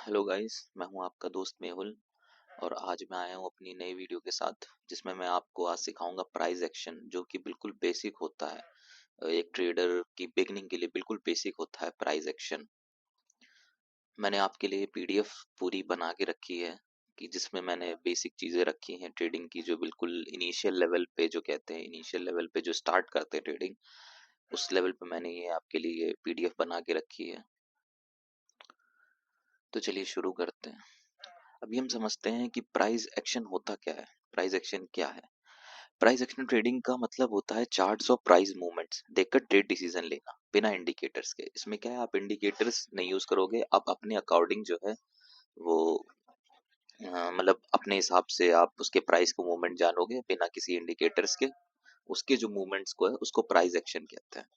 Hello guys, मैं हूं आपका दोस्त मेहुल। और आज मैं आया हूं अपनी नई वीडियो के साथ, जिसमें मैं आपको आज सिखाऊंगा प्राइस एक्शन, जो कि बिल्कुल बेसिक होता है। एक ट्रेडर की बिगनिंग के लिए बिल्कुल बेसिक होता है प्राइस एक्शन। मैंने आपके लिए पीडीएफ पूरी बना के रखी है कि जिसमें मैंने बेसिक चीजें रखी हैं ट्रेडिंग की, जो बिल्कुल इनिशियल लेवल पे, जो कहते हैं इनिशियल लेवल पे जो स्टार्ट करते हैं ट्रेडिंग, उस लेवल पे मैंने ये आपके लिए पीडीएफ बना के रखी है। तो चलिए शुरू करते हैं। अभी हम समझते हैं कि प्राइस एक्शन होता क्या है। प्राइस एक्शन क्या है? प्राइस एक्शन ट्रेडिंग का मतलब होता है चार्ट्स और प्राइस मूवमेंट्स देखकर ट्रेड डिसीजन लेना बिना इंडिकेटर्स के। इसमें क्या है, आप इंडिकेटर्स नहीं यूज करोगे, आप अपने अकॉर्डिंग जो है वो मतलब अपने हिसाब से आप उसके प्राइस को मूवमेंट जानोगे बिना किसी इंडिकेटर्स के। उसके जो मूवमेंट्स को है उसको प्राइस एक्शन कहते हैं।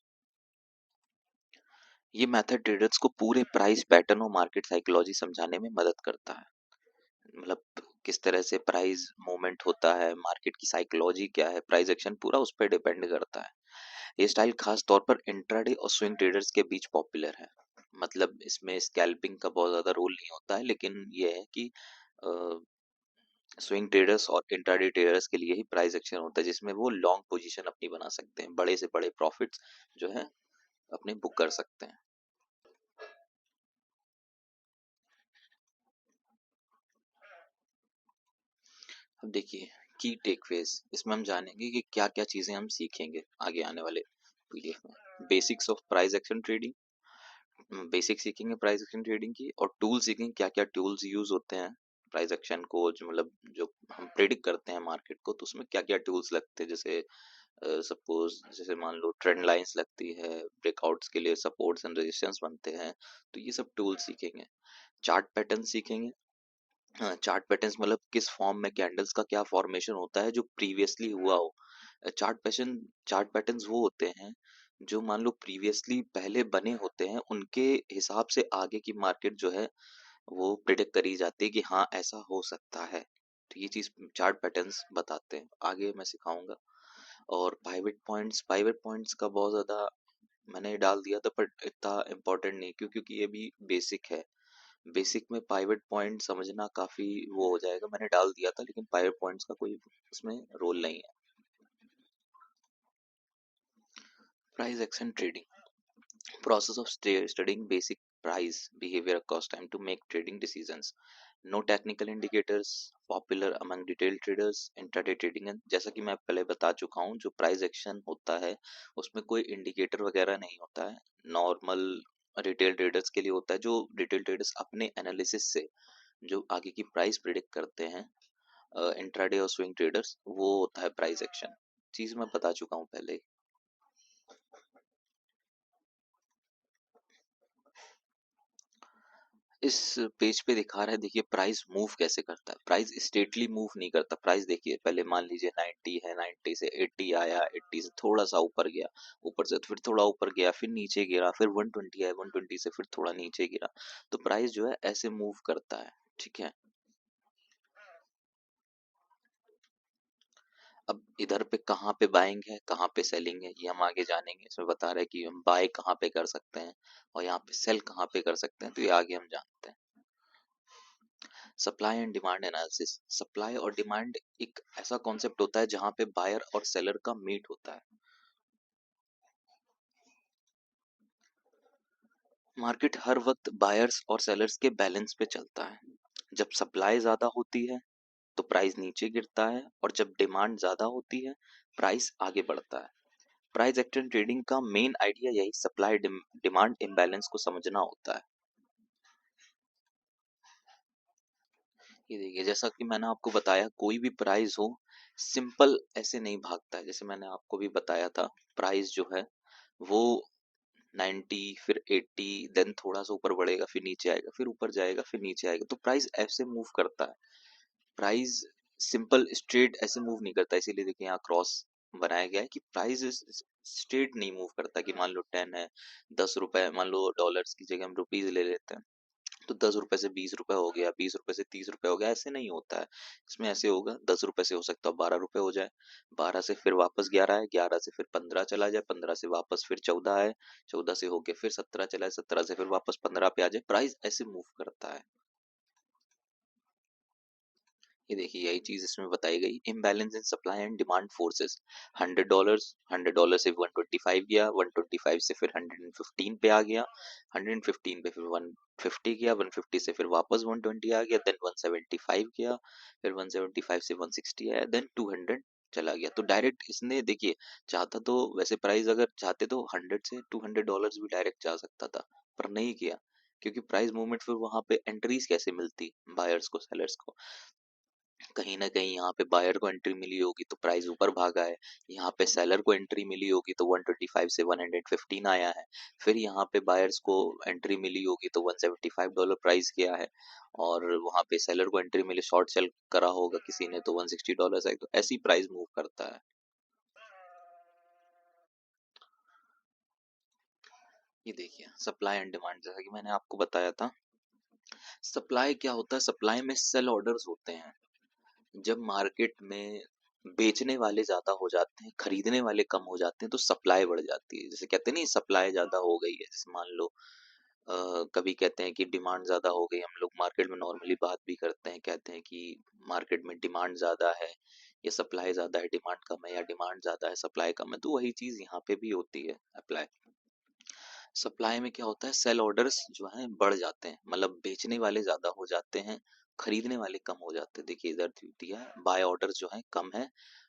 ये मेथड ट्रेडर्स को पूरे प्राइस पैटर्न और मार्केट साइकोलॉजी समझाने में मदद करता है। मतलब किस तरह से प्राइस मूवमेंट होता है, मार्केट की साइकोलॉजी क्या है, प्राइस एक्शन पूरा उस पर डिपेंड करता है। ये स्टाइल खास तौर पर इंट्राडे और स्विंग ट्रेडर्स के बीच पॉपुलर है। मतलब इसमें स्कैल्पिंग का बहुत ज्यादा रोल नहीं होता है, लेकिन ये है कि स्विंग ट्रेडर्स और इंट्राडे ट्रेडर्स के लिए ही प्राइस एक्शन होता है, जिसमें वो लॉन्ग पोजीशन अपनी बना सकते हैं, बड़े से बड़े प्रॉफिट्स जो है अपने बुक कर सकते हैं। अब देखिए, की टेकअवेज इसमें हम जानेंगे कि क्या क्या चीजें हम सीखेंगे आगे आने वाले पीडीएफ में। Basics of price action trading, basic सीखेंगे प्राइस एक्शन ट्रेडिंग की, और टूल सीखेंगे क्या क्या टूल्स यूज होते हैं प्राइस एक्शन को, जो मतलब जो हम प्रेडिक्ट करते हैं मार्केट को, तो उसमें क्या क्या टूल्स लगते हैं। जैसे सपोज जैसे मान लो ट्रेंड लाइंस लगती है, ब्रेकआउट्स के लिए सपोर्ट्स एंड रेजिस्टेंस बनते हैं, तो ये सब टूल्स सीखेंगे। चार्ट पैटर्न सीखेंगे। हाँ, चार्ट पैटर्न्स मतलब किस फॉर्म में कैंडल्स का क्या फॉर्मेशन होता है जो प्रीवियसली हुआ हो। चार्ट पैटर्न्स वो होते हैं जो मान लो प्रीवियसली पहले बने होते हैं, उनके हिसाब से आगे की मार्केट जो है वो प्रिडिक्ट करी जाती है कि हाँ ऐसा हो सकता है। तो ये चीज चार्ट पैटर्न्स बताते हैं, आगे मैं सिखाऊंगा। और पाइवेट पॉइंट्स का बहुत ज्यादा मैंने डाल दिया था, पर इतना इम्पोर्टेंट नहीं, क्योंकि ये भी बेसिक है। बेसिक में पाइवट पॉइंट समझना काफी वो हो जाएगा, मैंने डाल दिया था, लेकिन पाइवट पॉइंट्स का कोई उसमें रोल नहीं है। Price action trading, process of studying basic price behavior across time to make trading decisions. No technical indicators, popular among retail traders, intraday trading। जैसा कि मैं पहले बता चुका हूँ, जो प्राइस एक्शन होता है उसमें कोई इंडिकेटर वगैरह नहीं होता है। नॉर्मल रिटेल ट्रेडर्स के लिए होता है, जो रिटेल ट्रेडर्स अपने एनालिसिस से जो आगे की प्राइस प्रिडिक्ट करते हैं। इंट्राडे और स्विंग ट्रेडर्स वो होता है प्राइस एक्शन। चीज मैं बता चुका हूँ पहले ही। इस पेज पे दिखा रहा है, देखिए प्राइस मूव कैसे करता है। प्राइस स्ट्रेटली मूव नहीं करता। प्राइस देखिए, पहले मान लीजिए 90 है, 90 से 80 आया, 80 से थोड़ा सा ऊपर गया, ऊपर से फिर थोड़ा ऊपर गया, फिर नीचे गिरा, फिर 120 आया, 120 से फिर थोड़ा नीचे गिरा। तो प्राइस जो है ऐसे मूव करता है। ठीक है। अब इधर पे कहाँ पे बाइंग है, कहाँ पे सेलिंग है, ये हम आगे जानेंगे। इसमें बता रहा है कि हम बाय कहाँ पे कर सकते हैं और यहाँ पे सेल कहाँ पे कर सकते हैं, तो ये आगे हम जानते हैं। Supply and demand analysis. Supply और डिमांड एक ऐसा कॉन्सेप्ट होता है जहां पे बायर और सेलर का मीट होता है। मार्केट हर वक्त बायर्स और सेलर्स के बैलेंस पे चलता है। जब सप्लाई ज्यादा होती है तो प्राइस नीचे गिरता है, और जब डिमांड ज्यादा होती है प्राइस आगे बढ़ता है। प्राइस एक्शन ट्रेडिंग का मेन आइडिया यही सप्लाई डिमांड इम्बैलेंस को समझना होता है। ये देखिए, जैसा कि मैंने आपको बताया, कोई भी प्राइस हो सिंपल ऐसे नहीं भागता है। जैसे मैंने आपको भी बताया था, प्राइस जो है वो 90 फिर 80, देन थोड़ा सा ऊपर बढ़ेगा, फिर नीचे आएगा, फिर ऊपर जाएगा, फिर नीचे आएगा। तो प्राइस ऐसे मूव करता है। प्राइस सिंपल स्ट्रेट ऐसे मूव नहीं करता। इसीलिए देखिए यहाँ क्रॉस बनाया गया है कि प्राइस स्ट्रेट नहीं मूव करता, कि मान लो 10 है, 10 रुपए, मान लो डॉलर्स की जगह हम रुपीज ले लेते हैं, तो 10 रुपए से 20 रुपए हो गया, 20 रुपए से 30 रुपए हो गया, ऐसे नहीं होता है। इसमें ऐसे होगा, 10 रुपए से हो सकता है 12 रुपए हो जाए, 12 से फिर वापस 11 है, 11 से फिर 15 चला जाए, 15 से वापस फिर 14 है, 14 से होके फिर 17 चला है, 17 से फिर वापस 15 पे आ जाए। प्राइस ऐसे मूव करता है। ये देखिए यही चीज इसमें बताई गई, imbalance in supply and demand forces. $100 से 125 गया, 125 से फिर 115 पे आ गया, 115 पे फिर 150 गया, 150 से फिर वापस 120 आ गया, देन 175 गया, फिर 175 से 160 आया, देन 200 चला गया। तो डायरेक्ट इसने देखिए, चाहता तो वैसे प्राइस अगर चाहते तो 100 से $200 भी डायरेक्ट जा सकता था, पर नहीं किया, क्योंकि प्राइस मूवमेंट फिर वहां पे एंट्रीज कैसे मिलती बायर्स को सेलर्स को। कहीं ना कहीं यहाँ पे बायर को एंट्री मिली होगी तो प्राइस ऊपर भागा है, यहाँ पे सेलर को एंट्री मिली होगी तो 125 से 115 आया है, फिर यहाँ पे बायर्स को एंट्री मिली होगी तो $175 प्राइस गया है, और वहाँ पे सेलर को एंट्री मिली, शॉर्ट सेल करा होगा किसी ने तो $160 है, तो ऐसी प्राइस मूव करता है। ये देखिए सप्लाई एंड डिमांड, जैसा कि मैंने आपको बताया था, सप्लाई क्या होता है, सप्लाई में सेल ऑर्डर्स होते हैं। जब मार्केट में बेचने वाले ज्यादा हो जाते हैं, खरीदने वाले कम हो जाते हैं, तो सप्लाई बढ़ जाती है। जैसे कहते हैं नहीं, सप्लाई ज्यादा हो गई है, जैसे मान लो कभी कहते हैं कि डिमांड ज्यादा हो गई, हम लोग मार्केट में नॉर्मली बात भी करते हैं, कहते हैं कि मार्केट में डिमांड ज्यादा है या सप्लाई ज्यादा है, डिमांड कम है, या डिमांड ज्यादा है सप्लाई कम है, तो वही चीज यहाँ पे भी होती है अप्लाई। सप्लाई में क्या होता है, सेल ऑर्डर्स जो हैं बढ़ जाते हैं, मतलब बेचने वाले ज्यादा हो जाते हैं, खरीदने वाले कम हो जाते हैं। देखिए इधर दिया है, बाय ऑर्डर जो है कम है,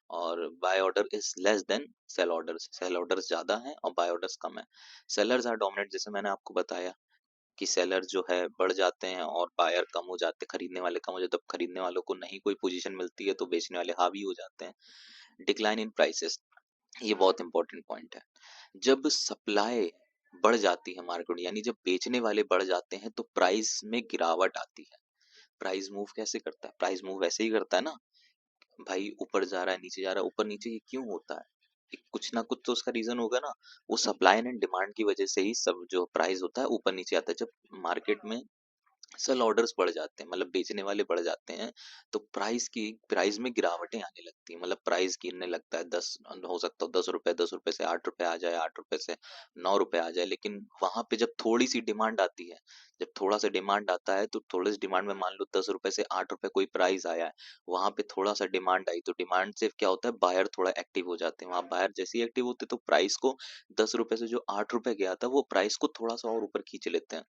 और buy order is less than sell orders, sell orders ज्यादा है और बाय ऑर्डर्स कम है। सेलर्स आर डोमिनेट, जैसे मैंने आपको बताया कि सेलर जो है बढ़ जाते हैं और बायर कम हो जाते हैं, खरीदने वाले कम हो जाते हैं, तब खरीदने वालों को नहीं कोई पोजीशन मिलती है तो बेचने वाले हावी हो जाते हैं। डिक्लाइन इन प्राइसेस, ये बहुत इंपॉर्टेंट पॉइंट है। जब सप्लाई बढ़ जाती है मार्केट, यानी जब बेचने वाले बढ़ जाते हैं तो प्राइस में गिरावट आती है। प्राइस मूव कैसे करता है, प्राइस मूव ऐसे ही करता है ना भाई, ऊपर जा रहा है नीचे जा रहा है, ऊपर नीचे ये क्यों होता है, कुछ ना कुछ तो उसका रीजन होगा ना। वो सप्लाई एंड डिमांड की वजह से ही सब जो प्राइस होता है ऊपर नीचे आता है। जब मार्केट में सेल ऑर्डर्स बढ़ जाते हैं, मतलब बेचने वाले बढ़ जाते हैं, तो प्राइस में गिरावटें आने लगती हैं, मतलब प्राइस गिरने लगता है। 10 हो सकता है, 10 रुपए, 10 रुपए से 8 रुपए आ जाए, 8 रुपए से 9 रुपए आ जाए, लेकिन वहां पे जब थोड़ी सी डिमांड आती है, जब थोड़ा सा डिमांड आता है, तो थोड़े से डिमांड में मान लो 10 रुपए से 8 रुपए कोई प्राइस आया है, वहां पे थोड़ा सा डिमांड आई, तो डिमांड से क्या होता है, बायर थोड़ा एक्टिव हो जाते हैं। वहां बायर जैसे ही एक्टिव होते हैं तो प्राइस को 10 रुपए से जो 8 रुपए गया था, वो प्राइस को थोड़ा सा और ऊपर खींच लेते हैं,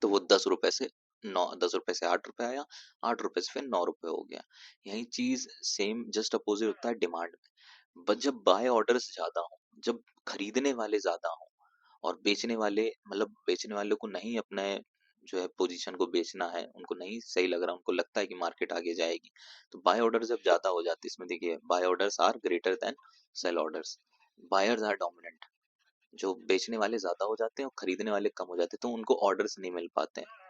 तो वो 10 रुपए से 10 रुपए से 8 रुपए आया, 8 रुपए से फिर 9 रुपए हो गया। यही चीज सेम जस्ट अपोजिट होता है डिमांड में। बट जब बाय ऑर्डर्स ज्यादा हो, जब खरीदने वाले ज्यादा हो और बेचने वाले, मतलब बेचने वालों को नहीं अपने जो है पोजीशन को बेचना है, उनको नहीं सही लग रहा, उनको लगता है कि मार्केट आगे जाएगी, तो बाय ऑर्डर जब ज्यादा हो जाते हैं, इसमें देखिए buy orders are greater than sell orders, buyers are dominant. जो बेचने वाले ज्यादा हो जाते हैं और खरीदने वाले कम हो जाते हैं, तो उनको ऑर्डर्स नहीं मिल पाते हैं,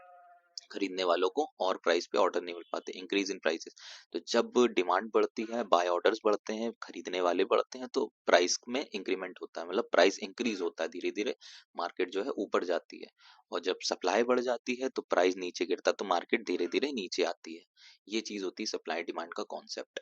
खरीदने वालों को और प्राइस पे ऑर्डर नहीं मिल पाते, इंक्रीज इन प्राइसेस। तो जब डिमांड बढ़ती है, बाय ऑर्डर्स बढ़ते हैं, खरीदने वाले बढ़ते हैं, तो प्राइस में इंक्रीमेंट होता है, मतलब प्राइस इंक्रीज होता है, धीरे धीरे मार्केट जो है ऊपर जाती है। और जब सप्लाई बढ़ जाती है तो प्राइस नीचे गिरता है, तो मार्केट धीरे धीरे नीचे आती है। ये चीज होती है सप्लाई डिमांड का कॉन्सेप्ट।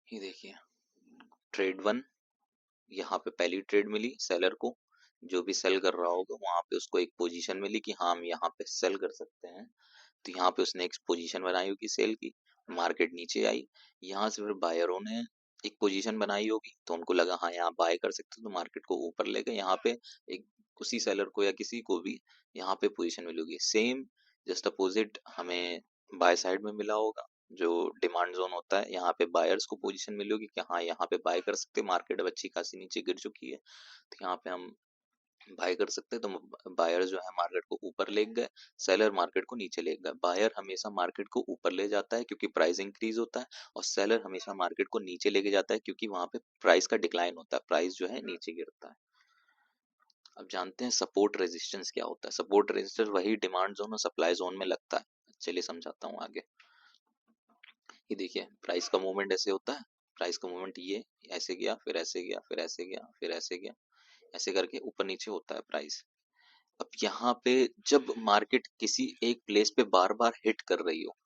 ये देखिए ट्रेड वन, यहाँ पे पहली ट्रेड मिली सेलर को, जो भी सेल कर रहा होगा वहां पे उसको एक पोजीशन मिली कि हाँ हम यहाँ पे सेल कर सकते हैं, तो यहाँ पे उसने एक पोजीशन बनाई होगी सेल की, मार्केट नीचे आई, यहाँ से फिर बायरों ने एक पोजीशन बनाई होगी, तो उनको लगा हाँ यहाँ बाय कर सकते हैं, तो मार्केट को ऊपर ले गए, यहाँ पे एक उसी सेलर को या किसी को भी यहाँ पे पोजीशन मिलेगी सेम, जस्ट अपोजिट हमें बाय साइड में मिला होगा। जो डिमांड जोन होता है, यहाँ पे बायर्स को पोजीशन मिली होगी कि हाँ यहाँ पे बाय कर सकते हैं, मार्केट अब अच्छी खासी नीचे गिर चुकी है, तो यहाँ पे हम बाय कर सकते हैं। तो बायर जो है मार्केट को ऊपर ले गए, सेलर मार्केट को नीचे ले गए। बायर हमेशा मार्केट को ऊपर ले जाता है क्योंकि प्राइस इंक्रीज होता है, और सेलर हमेशा मार्केट को नीचे लेके जाता है क्योंकि वहां पे प्राइस का डिक्लाइन होता है, प्राइस जो है नीचे गिरता है। अब जानते हैं सपोर्ट रेजिस्टेंस क्या होता है। सपोर्ट रेजिस्टेंस वही डिमांड जोन और सप्लाई जोन में लगता है। चलिए समझाता हूँ आगे। ये देखिए प्राइस का मूवमेंट ऐसे होता है, प्राइस का मूवमेंट ये ऐसे गया, फिर ऐसे गया, फिर ऐसे गया, फिर ऐसे गया, ऐसे करके ऊपर नीचे होता है प्राइस। अब यहाँ पे जब मार्केट किसी एक प्लेस पे बार बार हिट कर रही हो,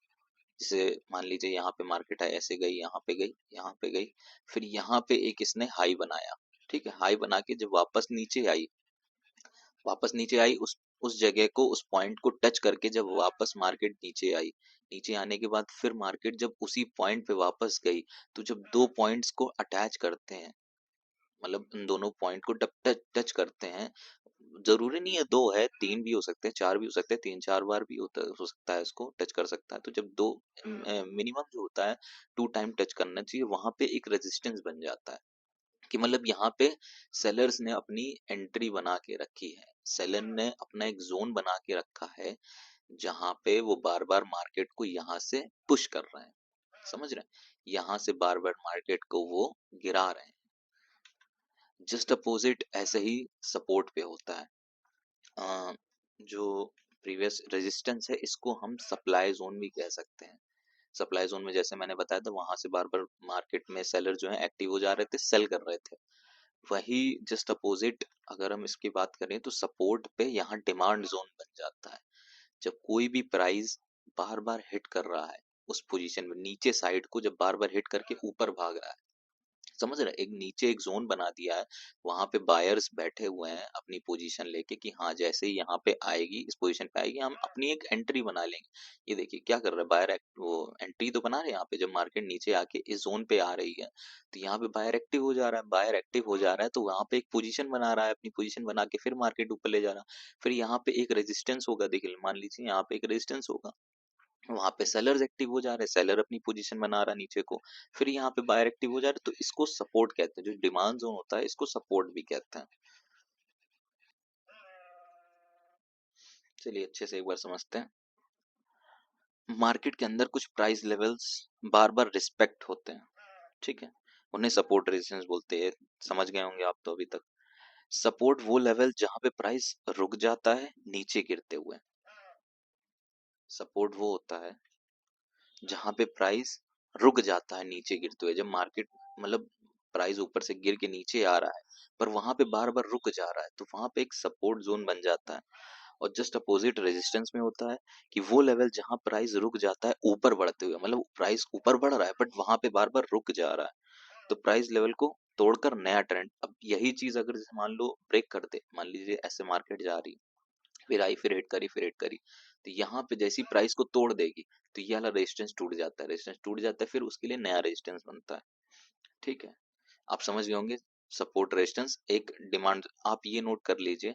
जैसे मान लीजिए यहाँ पे मार्केट है, ऐसे गई, यहाँ पे गई, यहाँ पे गई, फिर यहाँ पे एक इसने हाई बनाया, ठीक है, हाई बना के जब वापस नीचे आई, वापस नीचे आई, उस जगह को, उस पॉइंट को टच करके जब वापस मार्केट नीचे आई, नीचे आने के बाद फिर मार्केट जब उसी पॉइंट पे वापस गई, तो जब दो पॉइंट्स को अटैच करते हैं, मतलब उन दोनों पॉइंट को जब टच टच करते हैं, जरूरी नहीं है दो है, तीन भी हो सकते हैं, चार भी हो सकते हैं, तीन चार बार भी हो सकता है, इसको टच कर सकता है, तो जब दो मिनिमम जो होता है 2 टाइम टच करना चाहिए, वहां पे एक रेजिस्टेंस बन जाता है, कि मतलब यहाँ पे सेलर्स ने अपनी एंट्री बना के रखी है, सेलर ने अपना एक जोन बना के रखा है, जहां पे वो बार बार मार्केट को यहाँ से पुश कर रहे हैं, समझ रहे हैं, यहाँ से बार बार मार्केट को वो गिरा रहे हैं। जस्ट अपोजिट ऐसे ही सपोर्ट पे होता है। अ, जो प्रीवियस रेजिस्टेंस है, इसको हम सप्लाई जोन भी कह सकते हैं। सप्लाई जोन में जैसे मैंने बताया था, वहां से बार बार मार्केट में सेलर जो है एक्टिव हो जा रहे थे, सेल कर रहे थे। वही जस्ट अपोजिट अगर हम इसकी बात करें, तो सपोर्ट पे यहाँ डिमांड जोन बन जाता है। जब कोई भी प्राइस बार बार हिट कर रहा है उस पोजीशन में, नीचे साइड को जब बार बार हिट करके ऊपर भाग रहा है, समझ रहे हैं? एक नीचे एक जोन बना दिया है, वहां पे बायर्स बैठे हुए हैं अपनी पोजीशन लेके, कि हाँ जैसे ही यहाँ पे आएगी, इस पोजीशन पे आएगी, हम अपनी एक एंट्री बना लेंगे। ये देखिए क्या कर रहा है बायर, वो एंट्री तो बना रहे हैं यहाँ पे, जब मार्केट नीचे आके इस जोन पे आ रही है, तो यहाँ पे बायर एक्टिव हो जा रहा है, बायर एक्टिव हो जा रहा है, तो वहां पे एक पोजीशन बना रहा है, अपनी पोजीशन बना के फिर मार्केट ऊपर ले जा रहा है। फिर यहाँ पे एक रेजिस्टेंस होगा, देखिए मान लीजिए यहाँ पे एक रेजिस्टेंस होगा, वहां पे सेलर्स एक्टिव हो जा रहे हैं, सेलर अपनी पोजीशन बना रहा है नीचे को, फिर यहाँ पे बायर एक्टिव हो जा रहे हैं, तो इसको सपोर्ट कहते हैं, जो डिमांड जोन होता है इसको सपोर्ट भी कहते हैं। चलिए अच्छे से एक बार समझते हैं। मार्केट के अंदर कुछ प्राइस लेवल्स बार बार रिस्पेक्ट होते हैं, ठीक है, उन्हें सपोर्ट रेजिस्टेंस बोलते हैं, समझ गए होंगे आप तो अभी तक। सपोर्ट वो लेवल जहां पे प्राइस रुक जाता है नीचे गिरते हुए, सपोर्ट वो होता है जहां पे प्राइस रुक जाता है नीचे गिरते हुए, जब मार्केट मतलब प्राइस ऊपर से गिर के नीचे आ रहा है, पर वहां पे बार बार रुक जा रहा है, तो वहां पे एक सपोर्ट जोन बन जाता है। और जस्ट अपोजिट रेजिस्टेंस में होता है कि वो लेवल जहां प्राइस रुक जाता है ऊपर बढ़ते हुए, मतलब प्राइस ऊपर बढ़ रहा है बट वहां पे बार बार रुक जा रहा है, तो प्राइस लेवल को तोड़कर नया ट्रेंड, अब यही चीज अगर जैसे मान लो ब्रेक कर दे, मान लीजिए ऐसे मार्केट जा रही, फिर आई, फिर हिट करी, फिर हिट करी, तो यहाँ पे जैसी प्राइस को तोड़ देगी, तो ये वाला रेजिस्टेंस टूट जाता है, रेजिस्टेंस टूट जाता है, फिर उसके लिए नया रेजिस्टेंस बनता है, ठीक है। आप समझ गए होंगे, सपोर्ट रेजिस्टेंस एक डिमांड, आप ये नोट कर लीजिए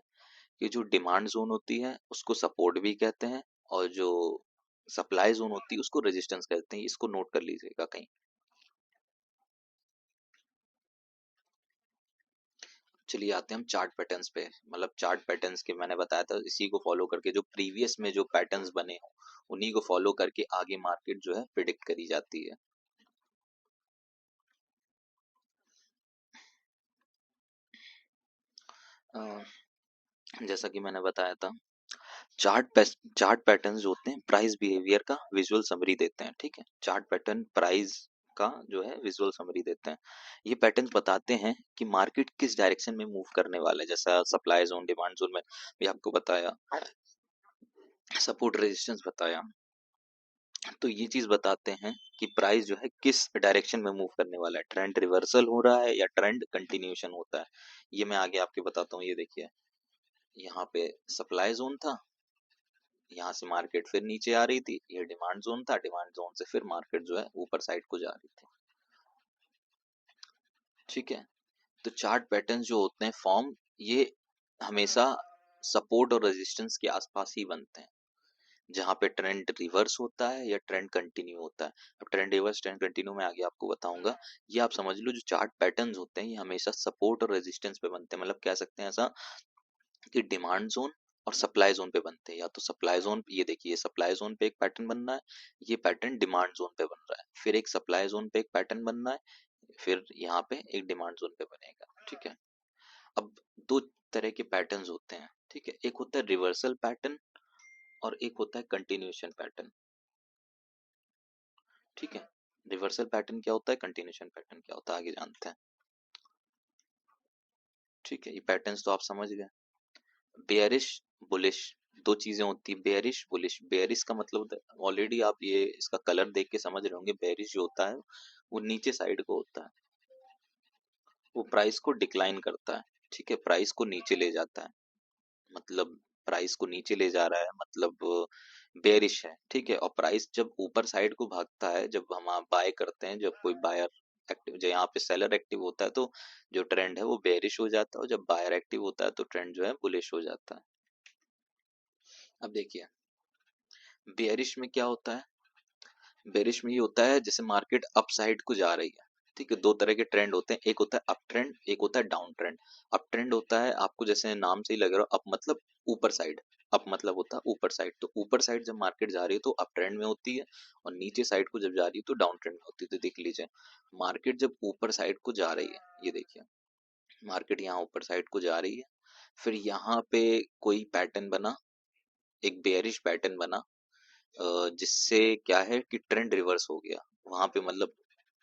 कि जो डिमांड जोन होती है उसको सपोर्ट भी कहते हैं, और जो सप्लाई जोन होती है उसको रेजिस्टेंस कहते हैं, इसको नोट कर लीजिएगा कहीं। चलिए आते हैं हम चार्ट पैटर्न्स पे, मतलब चार्ट पैटर्न्स के मैंने बताया था, इसी को फॉलो करके जो प्रीवियस में जो पैटर्न्स बने हो, उन्हीं को फॉलो करके आगे मार्केट जो है प्रिडिक्ट करी जाती है। अ, जैसा कि मैंने बताया था, चार्ट पैटर्न्स जो होते हैं प्राइस बिहेवियर का विजुअल समरी देते हैं, ठीक है, चार्ट पैटर्न प्राइस का जो है विजुअल समरी देते हैं। ये पैटर्न्स बताते हैं कि मार्केट किस डायरेक्शन में मूव करने वाला है, जैसा सप्लाई जोन, डिमांड जोन में भी आपको बताया, सपोर्ट रेजिस्टेंस बताया, तो ये चीज बताते हैं कि प्राइस जो है किस डायरेक्शन में मूव करने वाला है, ट्रेंड रिवर्सल हो रहा है या ट्रेंड कंटिन्यूशन होता है। ये मैं आगे आपके बताता हूँ, ये देखिए यहाँ पे सप्लाई जोन था, यहाँ से मार्केट फिर नीचे आ रही थी, ये डिमांड जोन था, डिमांड जोन से फिर मार्केट जो है ऊपर साइड को जा रही थी, ठीक है। तो चार्ट पैटर्न जो होते हैं फॉर्म, ये हमेशा सपोर्ट और रेजिस्टेंस के आसपास ही बनते हैं, जहां पे ट्रेंड रिवर्स होता है या ट्रेंड कंटिन्यू होता है। अब ट्रेंड रिवर्स ट्रेंड कंटिन्यू मैं आगे आपको बताऊंगा। ये आप समझ लो, जो चार्ट पैटर्न्स होते हैं ये हमेशा सपोर्ट और रेजिस्टेंस पे बनते हैं, मतलब कह सकते हैं ऐसा कि डिमांड जोन और सप्लाई जोन पे बनते हैं, या तो सप्लाई जोन, ये देखिए सप्लाई जोन पे एक पैटर्न बन रहा है, ये पैटर्न डिमांड जोन पे बन रहा है, फिर एक सप्लाई जोन पे एक पैटर्न बन रहा है, फिर यहाँ पे एक डिमांड जोन पे बनेगा, ठीक है। अब दो तरह के पैटर्न्स होते हैं, ठीक है, एक होता है रिवर्सल पैटर्न और एक होता है कंटिन्यूएशन पैटर्न, ठीक है। रिवर्सल पैटर्न क्या होता है, कंटिन्यूएशन पैटर्न क्या होता है, आगे जानते हैं, ठीक है, ये पैटर्न्स तो आप समझ गए। बेयरिश, बुलिश, दो चीजें होती है, बेयरिश बुलिश। बेयरिश का मतलब ऑलरेडी आप ये इसका कलर देख के समझ रहे होंगे, बेयरिश जो होता है वो नीचे साइड को होता है, वो प्राइस को डिक्लाइन करता है, ठीक है, प्राइस को नीचे ले जाता है, मतलब प्राइस को नीचे ले जा रहा है, मतलब बेरिश है, ठीक है। और प्राइस जब ऊपर साइड को भागता है, जब हम आप बाय करते हैं, जब कोई बायर एक्टिव, जो यहाँ पे सेलर एक्टिव होता है, तो जो ट्रेंड है वो बेरिश हो जाता है, और जब बायर एक्टिव होता है तो ट्रेंड जो है बुलिश हो जाता है। अब देखिए, बेरिश में क्या होता है, बेरिश में ये होता है जैसे मार्केट अप साइड को जा रही है, ठीक है। दो तरह के ट्रेंड होते हैं, एक होता है अप ट्रेंड, एक होता है डाउन ट्रेंड। अप ट्रेंड होता है, आपको जैसे नाम से ही लग रहा हो, अप मतलब ऊपर साइड, अप मतलब होता है ऊपर साइड, तो ऊपर साइड जब मार्केट जा रही है तो अप ट्रेंड में होती है, और नीचे साइड को जब जा रही है तो डाउन ट्रेंड में होती है। तो देख लीजिए, मार्केट जब ऊपर साइड को जा रही है, ये देखिए, मार्केट यहाँ ऊपर साइड को जा रही है, फिर यहाँ पे कोई पैटर्न बना, एक बेयरिश पैटर्न बना, जिससे क्या है कि ट्रेंड रिवर्स हो गया वहां पे, मतलब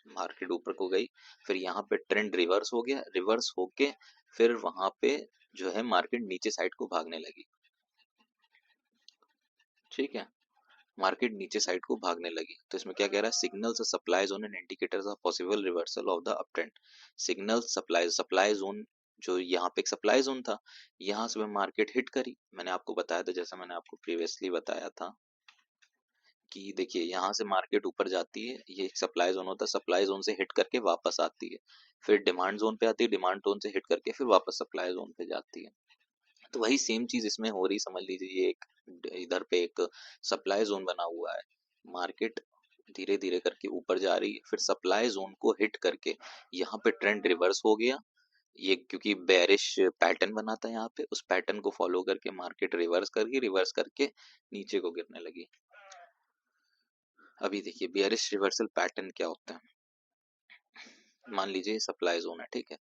मार्केट ऊपर को गई, फिर यहाँ पे ट्रेंड रिवर्स हो गया, रिवर्स होके फिर वहां पे जो है मार्केट नीचे साइड को भागने लगी, ठीक है, मार्केट नीचे साइड को भागने लगी। तो इसमें क्या कह रहा है, signals supply zone and indicators of possible reversal of the up trend. Signal supply, supply zone, जो यहाँ पे एक सप्लाई जोन था, यहाँ से मार्केट हिट करी, मैंने आपको बताया था, जैसा मैंने आपको प्रीवियसली बताया था कि देखिए यहाँ से मार्केट ऊपर जाती है, ये एक सप्लाई जोन होता है, सप्लाई जोन से हिट करके वापस आती है, फिर डिमांड जोन पे आती है, डिमांड जोन से हिट करके फिर वापस सप्लाई जोन पे जाती है। तो वही सेम चीज इसमें हो रही, समझ लीजिए, ये एक इधर पे एक सप्लाई जोन बना हुआ है, मार्केट धीरे धीरे करके ऊपर जा रही है, फिर सप्लाई जोन को हिट करके यहाँ पे ट्रेंड रिवर्स हो गया, ये क्योंकि बेरिश पैटर्न बना था यहाँ पे, उस पैटर्न को फॉलो करके मार्केट रिवर्स करके नीचे को गिरने लगी। अभी देखिए बेयरिश रिवर्सल पैटर्न क्या होता है, मान लीजिए सप्लाई जोन है, ठीक है,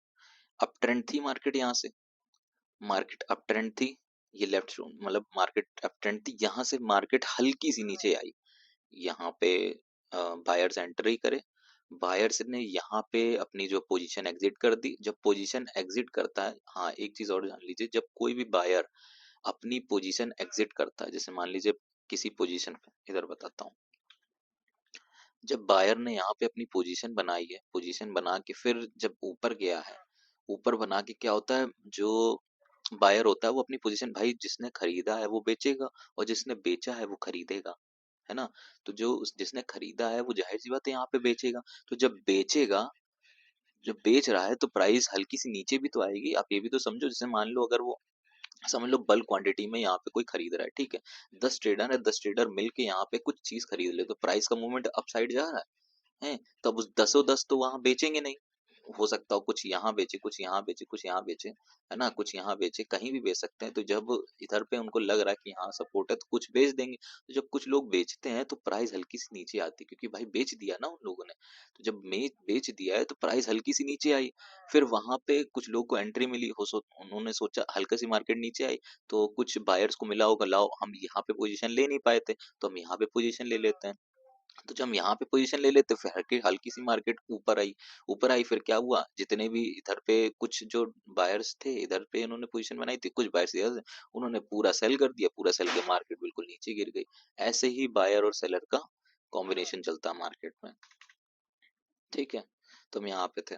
अप ट्रेंड थी मार्केट, यहाँ से मार्केट अप ट्रेंड थी, ये लेफ्ट जोन, मतलब मार्केट अप ट्रेंड थी, यहाँ से मार्केट हल्की सी नीचे आई, यहाँ पे बायर्स एंट्री करे, बायर्स ने यहाँ पे अपनी जो पोजीशन एग्जिट कर दी, जब पोजीशन एग्जिट करता है, हाँ एक चीज और जान लीजिए, जब कोई भी बायर अपनी पोजीशन एग्जिट करता है, जैसे मान लीजिए किसी पोजीशन पे, इधर बताता हूँ, जब बायर ने यहाँ पे अपनी पोजीशन बनाई है, पोजीशन बना के फिर जब ऊपर गया है, ऊपर बना के क्या होता है, जो बायर होता है वो अपनी पोजीशन, भाई जिसने खरीदा है वो बेचेगा, और जिसने बेचा है वो खरीदेगा, है ना। तो जो जिसने खरीदा है वो जाहिर सी बात है यहाँ पे बेचेगा, तो जब बेचेगा, जब बेच रहा है तो प्राइस हल्की सी नीचे भी तो आएगी, आप ये भी तो समझो, जैसे मान लो अगर वो, समझ लो बल्क क्वांटिटी में यहाँ पे कोई खरीद रहा है, ठीक है, 10 ट्रेडर है, 10 ट्रेडर मिलके यहाँ पे कुछ चीज खरीद ले, तो प्राइस का मूवमेंट अप साइड जा रहा है, तब उस 10 तो वहां बेचेंगे नहीं, हो सकता हो कुछ यहाँ बेचे, कुछ यहाँ बेचे, कुछ यहाँ बेचे, है ना, कुछ यहाँ बेचे, कहीं भी बेच सकते हैं। तो जब इधर पे उनको लग रहा है कि हाँ सपोर्ट है, तो कुछ बेच देंगे, तो जब कुछ लोग बेचते हैं तो प्राइस हल्की सी नीचे आती है, क्योंकि भाई बेच दिया ना उन लोगों ने, तो जब बेच दिया है तो प्राइस हल्की सी नीचे आई, फिर वहां पे कुछ लोग को एंट्री मिली हो, उन्होंने सोचा हल्का सी मार्केट नीचे आई, तो कुछ बायर्स को मिला होगा, लाओ हम यहाँ पे पोजीशन ले नहीं पाए थे, तो हम यहाँ पे पोजीशन ले लेते हैं, तो जब हम यहाँ पे पोजीशन ले लेते, फिर हल्की हल्की सी मार्केट ऊपर आई, ऊपर आई, फिर क्या हुआ, जितने भी इधर पे कुछ जो बायर्स थे, इधर पे इन्होंने पोजीशन बनाई थी, कुछ बायर्स इधर उन्होंने पूरा सेल कर दिया, पूरा सेल के मार्केट बिल्कुल नीचे गिर गई। ऐसे ही बायर और सेलर का कॉम्बिनेशन चलता है मार्केट में, ठीक है। तो हम यहाँ पे थे,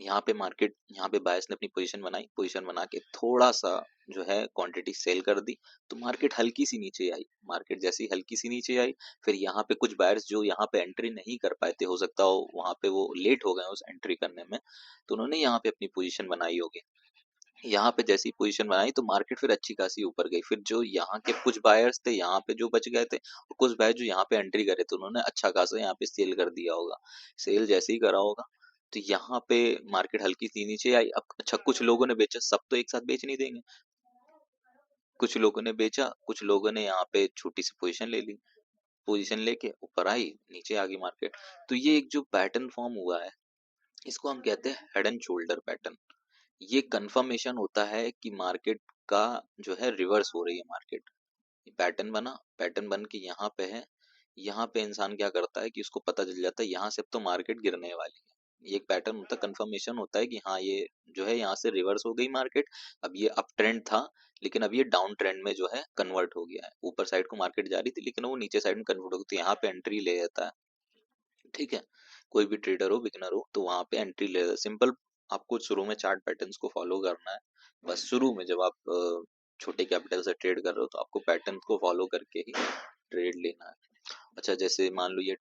यहाँ पे मार्केट, यहाँ पे बायर्स ने अपनी पोजीशन बनाई, पोजीशन बना के थोड़ा सा जो है क्वांटिटी सेल कर दी, तो मार्केट हल्की सी नीचे आई, मार्केट जैसी हल्की सी नीचे आई, फिर यहाँ पे कुछ बायर्स जो यहाँ पे एंट्री नहीं कर पाए थे, हो सकता हो वहां पे वो लेट हो गए उस एंट्री करने में, तो उन्होंने यहाँ पे अपनी पोजीशन बनाई होगी, यहाँ पे जैसी पोजीशन बनाई तो मार्केट फिर अच्छी खासी ऊपर गई, फिर जो यहाँ के कुछ बायर्स थे यहाँ पे जो बच गए थे, और कुछ बायर जो यहाँ पे एंट्री करे थे, उन्होंने अच्छा खासा यहाँ पे सेल कर दिया होगा, सेल जैसे ही करा होगा, तो यहाँ पे मार्केट हल्की सी नीचे आई। अब अच्छा, कुछ लोगों ने बेचा, सब तो एक साथ बेच नहीं देंगे, कुछ लोगों ने बेचा, कुछ लोगों ने यहाँ पे छोटी सी पोजीशन ले ली, पोजीशन लेके ऊपर आई, नीचे आ गई मार्केट। तो ये एक जो पैटर्न फॉर्म हुआ है, इसको हम कहते हैं हेड एंड शोल्डर पैटर्न। ये कंफर्मेशन होता है कि मार्केट का जो है रिवर्स हो रही है मार्केट, पैटर्न बना, पैटर्न बन के यहाँ पे है, यहाँ पे इंसान क्या करता है कि उसको पता चल जाता है यहाँ से अब तो मार्केट गिरने वाली है, ये एक पैटर्न होता है, कंफर्मेशन होता है कि हाँ ये जो है यहाँ से रिवर्स हो गई मार्केट। अब ये अप ट्रेंड था, लेकिन अब ये डाउन ट्रेंड में जो है कन्वर्ट हो गया है। ऊपर साइड को मार्केट जा रही थी लेकिन वो नीचे साइड में कन्वर्ट हो गई, तो यहाँ पे एंट्री ले जाता है। ठीक है, कोई भी ट्रेडर हो, बिगनर हो, तो वहां पे एंट्री ले, सिंपल। आपको शुरू में चार्ट पैटर्न्स को फॉलो करना है। बस शुरू में जब आप छोटे कैपिटल से ट्रेड कर रहे हो तो आपको पैटर्न को फॉलो करके ही ट्रेड लेना है। अच्छा, जैसे मान लो ये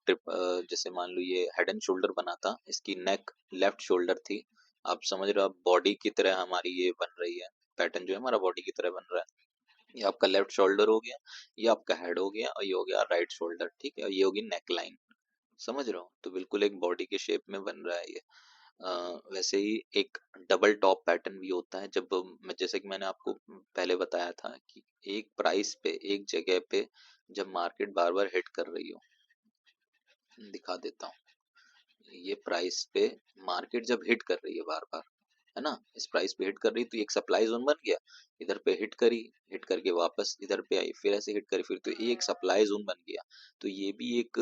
जैसे मान लो ये हेड एंड शोल्डर बना था, इसकी नेक लेफ्ट शोल्डर थी। आप समझ रहे हो, आप बॉडी की तरह हमारी ये बन रही है, पैटर्न जो है हमारा बॉडी की तरह बन रहा है। ये आपका लेफ्ट शोल्डर हो गया, ये आपका हेड हो गया, और ये हो गया राइट शोल्डर। ठीक है, और ये होगी नेक लाइन। समझ रहे हो, तो बिल्कुल एक बॉडी के शेप में बन रहा है ये। वैसे ही एक डबल टॉप पैटर्न भी होता है, जब मैं जैसे कि मैंने आपको पहले बताया था कि एक प्राइस पे एक जगह पे जब मार्केट बार बार हिट कर रही हो, दिखा देता हूँ। ये प्राइस पे मार्केट जब हिट कर रही है बार बार, है ना, इस प्राइस पे हिट कर रही, तो एक सप्लाई जोन बन गया। इधर पे हिट करी, हिट करके वापस इधर पे आई, फिर ऐसे हिट करी, फिर तो ये एक सप्लाई जोन बन गया। तो ये भी एक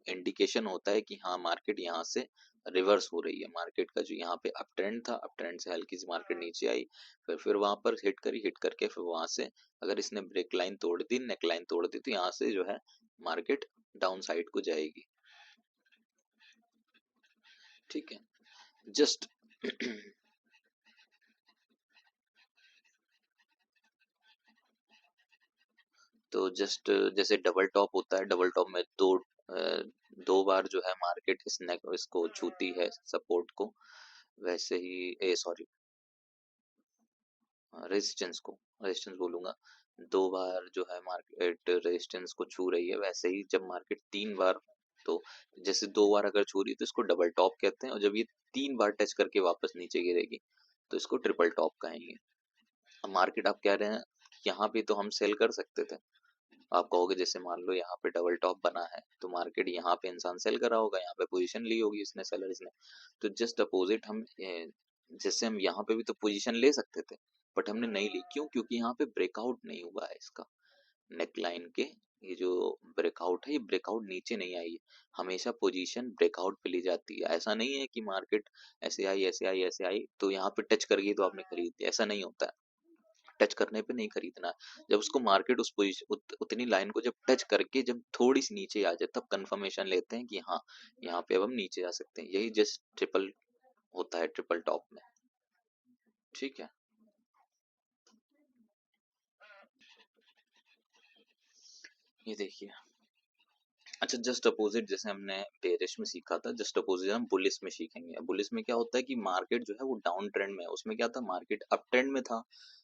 इंडिकेशन होता है कि हाँ मार्केट यहाँ से रिवर्स हो रही है। मार्केट का जो यहाँ पे अप ट्रेंड था, अप ट्रेंड से हल्की सी मार्केट नीचे आई, फिर वहां पर हिट करी, हिट करके फिर वहां से अगर इसने ब्रेक लाइन तोड़ दी, नेक लाइन तोड़ दी, तो यहाँ से जो है मार्केट डाउन साइड को जाएगी। ठीक है, जस्ट तो जस्ट जैसे डबल टॉप होता है, डबल टॉप में दो बार जो है मार्केट इस नेक इसको छूती है सपोर्ट को, वैसे ही ए सॉरी रेजिस्टेंस को, रेजिस्टेंस बोलूंगा। दो बार जो है मार्केट रेजिस्टेंस को छू रही है, वैसे ही जब मार्केट तीन बार, तो जैसे दो बार अगर छू रही है तो इसको डबल टॉप कहते हैं, और जब ये तीन बार टच करके वापस नीचे गिरेगी तो इसको ट्रिपल टॉप कहेंगे। अब मार्केट आप कह रहे हैं यहाँ पे तो हम सेल कर सकते थे, आप कहोगे जैसे मान लो यहाँ पे डबल टॉप बना है तो मार्केट यहाँ पे इंसान सेल करा होगा, यहाँ पे पोजीशन ली होगी इसने, सेलर्स ने। तो जस्ट अपोजिट हम जैसे हम यहाँ पे भी तो पोजीशन ले सकते थे, बट हमने नहीं ली। क्यों? क्योंकि यहाँ पे ब्रेकआउट नहीं हुआ है इसका, नेक लाइन के ये जो ब्रेकआउट है, ये ब्रेकआउट नीचे नहीं आई है। हमेशा पोजीशन ब्रेकआउट पे ली जाती है। ऐसा नहीं है कि मार्केट ऐसे आई ऐसे आई ऐसे आई तो यहाँ पे टच कर गई तो आपने खरीद लिया, ऐसा नहीं होता है। टच करने पे नहीं खरीदना है। जब उसको मार्केट उस पोजीशन उतनी लाइन को जब टच करके जब थोड़ी सी नीचे आ जाए तब कंफर्मेशन लेते हैं कि हाँ यहाँ पे अब हम नीचे आ सकते हैं। यही जस्ट ट्रिपल होता है, ट्रिपल टॉप में। ठीक है, ये देखिए। अच्छा, जस्ट अपोजिट जैसे हमने बेरिश में सीखा था, जस्ट अपोजिट हम बुलिस में सीखेंगे। बुलिस में क्या होता है कि मार्केट जो है वो डाउन ट्रेंड में है, उसमें क्या था मार्केट अप ट्रेंड में था।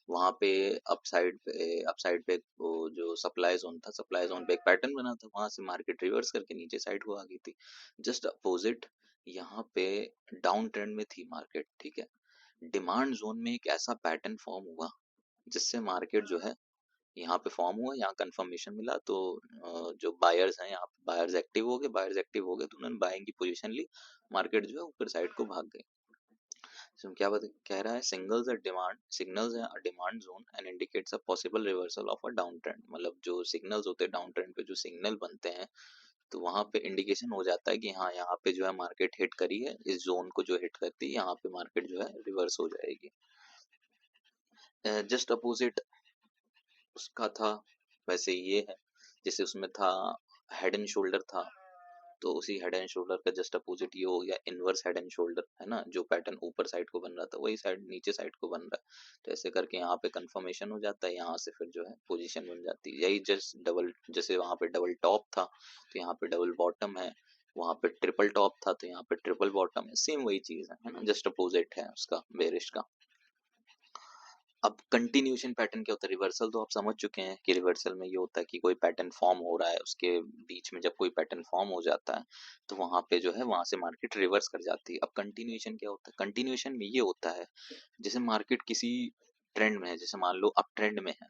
वहां पे अप साइड पे वो जो सप्लाई जोन था, सप्लाई जोन पे एक पैटर्न बना था, वहां से मार्केट रिवर्स करके नीचे साइड को आ गई थी। जस्ट अपोजिट यहाँ पे डाउन ट्रेंड में थी मार्केट। ठीक है, डिमांड जोन में एक ऐसा पैटर्न फॉर्म हुआ जिससे मार्केट जो है यहाँ पे फॉर्म हुआ, यहाँ कंफर्मेशन मिला, तो जो बायर्स हैं यहाँ पे बायर्स एक्टिव हो गए, बायर्स एक्टिव हो गए तो उन्होंने बाइंग की पोजीशन ली, मार्केट जो है ऊपर साइड को भाग गई। तो क्या कह रहा है, सिग्नल्स है a demand zone and indicates a possible reversal of a down trend. मतलब जो सिग्नल्स होते हैं डाउन ट्रेंड पे, जो सिग्नल बनते हैं, तो वहां पे इंडिकेशन हो जाता है कि हाँ यहाँ पे जो है मार्केट हिट करी है, इस जोन को जो हिट करती है यहाँ पे मार्केट जो है रिवर्स हो जाएगी। जस्ट अपोजिट उसका था, वैसे ये है जैसे उसमें था हेड एंड शोल्डर था, तो उसी हेड एंड शोल्डर का जस्ट अपोजिट ये हो गया इनवर्स हेड एंड शोल्डर, है ना। जो पैटर्न ऊपर साइड को बन रहा था वही साइड नीचे साइड को बन रहा है। तो ऐसे करके यहाँ पे कंफर्मेशन हो जाता है, यहाँ से फिर जो है पोजीशन बन जाती है। यही जस्ट डबल, जैसे वहां पे डबल टॉप था तो यहाँ पे डबल बॉटम है, वहां पे ट्रिपल टॉप था तो यहाँ पे ट्रिपल बॉटम है, सेम वही चीज है ना, जस्ट अपोजिट है उसका बेरिश का। अब कंटिन्यूएशन पैटर्न क्या होता है, रिवर्सल तो आप समझ चुके हैं कि रिवर्सल में ये होता है कि कोई पैटर्न फॉर्म हो रहा है, उसके बीच में जब कोई पैटर्न फॉर्म हो जाता है तो वहां पे जो है वहां से मार्केट रिवर्स कर जाती है। अब कंटिन्यूएशन क्या होता है, कंटिन्यूएशन में ये होता है जैसे मार्केट किसी ट्रेंड में है, जैसे मान लो अप ट्रेंड में है,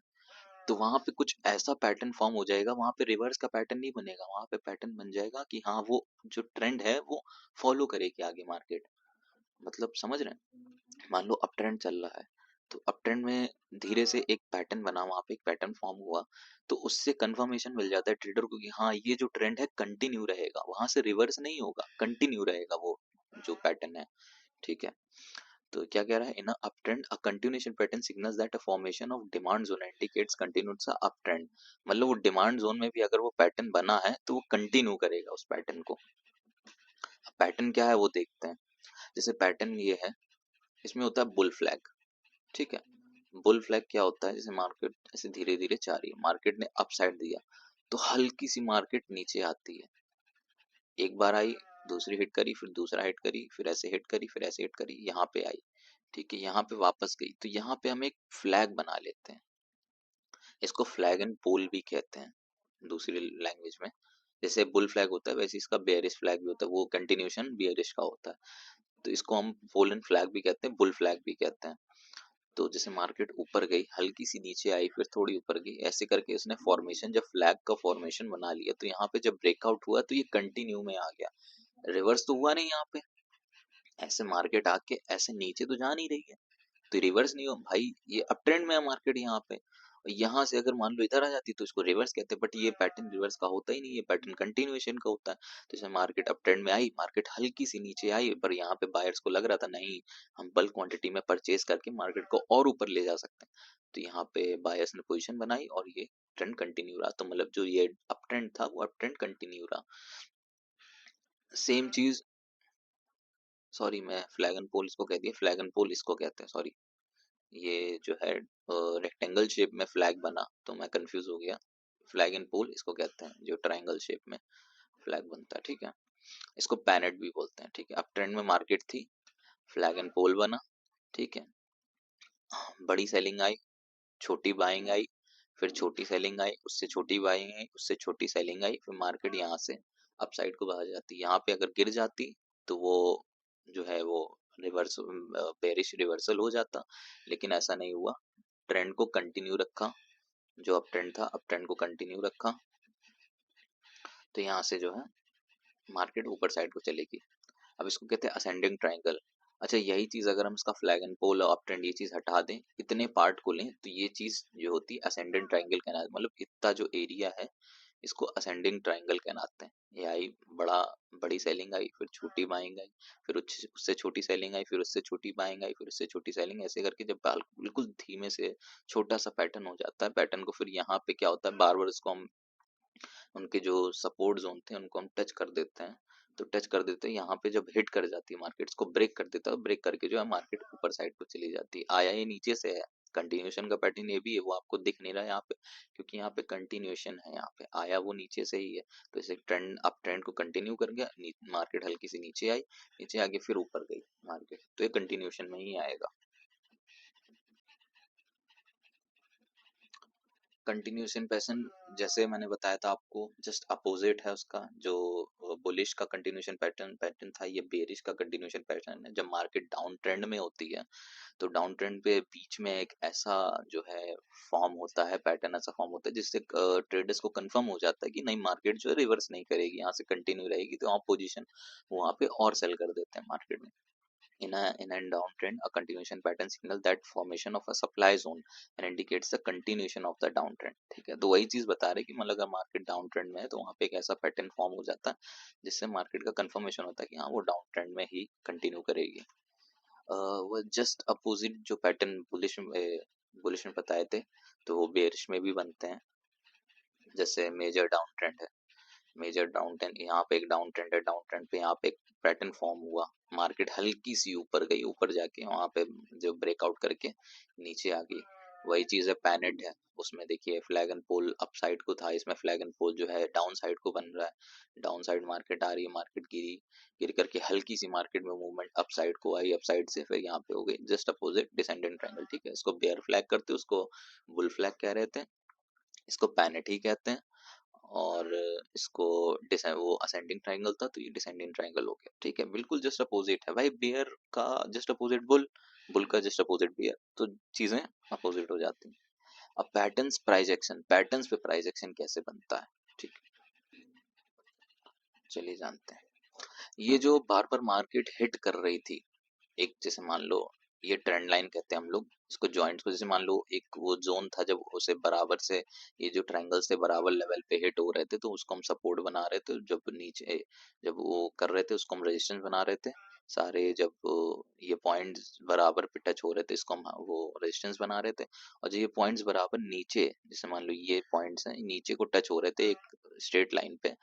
तो वहां पे कुछ ऐसा पैटर्न फॉर्म हो जाएगा, वहां पे रिवर्स का पैटर्न नहीं बनेगा, वहां पे पैटर्न बन जाएगा कि हाँ वो जो ट्रेंड है वो फॉलो करेगी आगे मार्केट। मतलब समझ रहे हैं, मान लो अप ट्रेंड चल रहा है, तो अप ट्रेंड में धीरे से एक पैटर्न बना, वहां पे एक पैटर्न फॉर्म हुआ, तो उससे कंफर्मेशन मिल जाता है ट्रेडर को कि हाँ ये जो ट्रेंड है कंटिन्यू रहेगा, वहां से रिवर्स नहीं होगा, कंटिन्यू रहेगा वो। जो पैटर्न है, ठीक है। तो क्या कह रहा है, in a uptrend a continuation pattern signals that a formation of demand zone indicates continuous uptrend. मतलब वो डिमांड जोन में भी अगर वो पैटर्न बना है तो वो कंटिन्यू करेगा उस पैटर्न को। पैटर्न क्या है वो देखते हैं। जैसे पैटर्न ये है, इसमें होता है बुल फ्लैग, ठीक है। बुल फ्लैग क्या होता है, जैसे मार्केट ऐसे धीरे धीरे जा रही है, मार्केट ने अपसाइड दिया तो हल्की सी मार्केट नीचे आती है, एक बार आई, दूसरी हिट करी, फिर दूसरा हिट करी, फिर ऐसे हिट करी, फिर ऐसे हिट करी, यहाँ पे आई, ठीक है, यहाँ पे वापस गई, तो यहाँ पे हम एक फ्लैग बना लेते हैं। इसको फ्लैग एंड पोल भी कहते हैं दूसरी लैंग्वेज में। जैसे बुल फ्लैग होता है वैसे इसका बेयरिश फ्लैग भी होता है, वो कंटिन्यूशन बेयरिश का होता है। तो इसको हम पोल एंड फ्लैग भी कहते हैं, बुल फ्लैग भी कहते हैं। तो जैसे मार्केट ऊपर गई, हल्की सी नीचे आई, फिर थोड़ी ऊपर गई, ऐसे करके उसने फॉर्मेशन, जब फ्लैग का फॉर्मेशन बना लिया, तो यहाँ पे जब ब्रेकआउट हुआ तो ये कंटिन्यू में आ गया, रिवर्स तो हुआ नहीं यहाँ पे। ऐसे मार्केट आके ऐसे नीचे तो जा नहीं रही है, तो रिवर्स नहीं हो भाई, ये अप ट्रेंड में है मार्केट यहाँ पे। और यहाँ से अगर मान लो इधर आ जाती तो इसको रिवर्स कहते हैं, बट ये पैटर्न रिवर्स का होता ही नहीं, ये पैटर्न कंटिन्यूएशन का होता है। तो जैसे मार्केट अप ट्रेंड में आई, मार्केट हल्की सी नीचे आई, पर यहाँ पे बायर्स को लग रहा था नहीं, हम बल्क क्वांटिटी में परचेज करके मार्केट को और ऊपर ले जा सकते हैं, तो यहाँ पे बायर्स ने पोजीशन बनाई और ये ट्रेंड कंटिन्यू रहा। तो मतलब जो ये अप ट्रेंड था वो अप ट्रेंड कंटिन्यू रहा। सेम चीज, सॉरी मैं फ्लैग एंड पोल इसको कह दिया, फ्लैग एंड पोल इसको कहते हैं, सॉरी। ये जो है रेक्टेंगल शेप में फ्लैग बना तो मैं कंफ्यूज हो गया। फ्लैग एंड पोल इसको कहते हैं जो ट्रायंगल शेप में फ्लैग बनता है, ठीक है। इसको पैनेट भी बोलते हैं, ठीक है। अब ट्रेंड में मार्केट थी, फ्लैग एंड पोल बना, ठीक है। बड़ी सेलिंग आई, छोटी बाइंग आई, फिर छोटी सेलिंग आई, उससे छोटी बाइंग आई, उससे छोटी सेलिंग आई, फिर मार्केट यहाँ से अपसाइड को बाहर जाती, यहाँ पे अगर गिर जाती तो वो जो है वो रिवर्स, बेरिश रिवर्सल हो जाता। लेकिन ऐसा नहीं हुआ, ट्रेंड को कंटिन्यू रखा, जो अप ट्रेंड था अप ट्रेंड को कंटिन्यू रखा, तो यहाँ से जो है मार्केट ऊपर साइड को चलेगी। अब इसको कहते हैं असेंडिंग ट्रायंगल। अच्छा, यही चीज अगर हम इसका फ्लैग एंड पोल और अप ट्रेंड ये चीज हटा दें, इतने पार्ट को लें, तो ये चीज जो होती है असेंडिंग ट्रायंगल कहलाती है। मतलब इतना जो एरिया है इसको असेंडिंग ट्रायंगल कहलाते हैं। ये आई, बड़ा बड़ी सेलिंग आई, फिर छोटी बाइंग आई, फिर उससे छोटी सेलिंग आई, फिर उससे छोटी बाइंग आई, फिर उससे छोटी सेलिंग, ऐसे करके जब बिल्कुल धीमे से छोटा सा पैटर्न हो जाता है, पैटर्न को फिर यहाँ पे क्या होता है, बार बार इसको हम उनके जो सपोर्ट जोन थे उनको हम टच कर देते हैं। तो टच कर देते हैं, यहाँ पे जब हिट कर जाती है मार्केट, को ब्रेक कर देता है, ब्रेक करके जो है मार्केट ऊपर साइड को चली जाती है। आया ये नीचे से है, कंटिन्यूशन का पैटर्न ये भी है, वो आपको दिख नहीं रहा है यहाँ पे, क्योंकि यहाँ पे कंटिन्यूशन है, यहाँ पे आया वो नीचे से ही है। तो इसे ट्रेंड, अप ट्रेंड को कंटिन्यू कर गया, मार्केट हल्की सी नीचे आई, नीचे आगे फिर ऊपर गई मार्केट, तो ये कंटिन्यूशन में ही आएगा। कंटिन्यूएशन पैटर्न जैसे मैंने बताया था आपको, जस्ट अपोजिट है उसका। जो बुलिश का कंटिन्यूएशन पैटर्न पैटर्न था, ये बेरिश का कंटिन्यूएशन पैटर्न है। जब मार्केट डाउन ट्रेंड में होती है तो डाउन ट्रेंड पे बीच में एक ऐसा जो है फॉर्म होता है, पैटर्न ऐसा फॉर्म होता है जिससे ट्रेडर्स को कंफर्म हो जाता है कि नहीं, मार्केट जो है रिवर्स नहीं करेगी, यहाँ से कंटिन्यू रहेगी, तो आप पोजीशन वहां पे और सेल कर देते हैं मार्केट में। In and downtrend, a continuation pattern signal that formation of a supply zone and indicates the continuation of the downtrend। ठीक है, तो वही चीज बता रहे कि मतलब अगर मार्केट डाउन ट्रेंड में है तो वहां पे एक ऐसा पैटर्न फॉर्म हो जाता है जिससे मार्केट का कंफर्मेशन होता है कि हाँ वो डाउन ट्रेंड में ही कंटिन्यू करेगी। वो जस्ट अपोजिट जो पैटर्न बुलिश में बताए थे, तो वो बेरिश में भी बनते हैं। जैसे मेजर डाउन ट्रेंड है, मेजर डाउन ट्रेंड, यहाँ पे एक डाउन ट्रेंड है, डाउन ट्रेंड पे यहाँ पे एक पैटर्न फॉर्म हुआ, मार्केट हल्की सी ऊपर गई, ऊपर जाके वहां पे जो ब्रेकआउट करके नीचे आ गई। वही चीज है पैनेट है, उसमें देखिए flag and pole up side को था, इसमें फ्लैग एंड पोल जो है डाउन साइड को बन रहा है। डाउन साइड मार्केट आ रही है, मार्केट गिरी, गिर करके हल्की सी मार्केट में मूवमेंट अप साइड को आई, अप साइड से फिर यहाँ पे हो गई जस्ट अपोजिट डिसेंडेंट ट्रायंगल। ठीक है, इसको बेयर फ्लैग करते हैं, उसको बुल फ्लैग कह रहे थे, इसको पैनेट ही कहते हैं। और इसको वो असेंडिंग ट्रायंगल था तो ये डिसेंडिंग ट्रायंगल हो गया। ठीक है, बिल्कुल जस्ट अपोजिट है भाई, बेयर का जस्ट अपोजिट बुल, बुल का जस्ट अपोजिट बेयर, तो चीजें अपोजिट हो जाती हैं। अब पैटर्न्स प्राइस एक्शन, पैटर्न्स पे प्राइस एक्शन कैसे बनता है, ठीक है, चलिए जानते हैं। ये जो बार बार मार्केट हिट कर रही थी, एक जैसे मान लो ये ट्रेंड लाइन कहते हैं हम लोग इसको, जॉइंट्स को, जैसे मान लो एक वो जोन था जब उसे बराबर से, ये जो ट्रायंगल से बराबर लेवल पे हिट हो रहे थे तो उसको हम सपोर्ट बना रहे थे, जब नीचे जब वो कर रहे थे उसको हम रेजिस्टेंस बना रहे थे। सारे जब ये पॉइंट्स बराबर पे टच हो रहे थे, इसको हम वो रेजिस्टेंस बना रहे थे। और जब ये पॉइंट्स बराबर नीचे, जैसे मान लो ये पॉइंट्स हैं नीचे को टच हो रहे थे एक स्ट्रेट लाइन पे,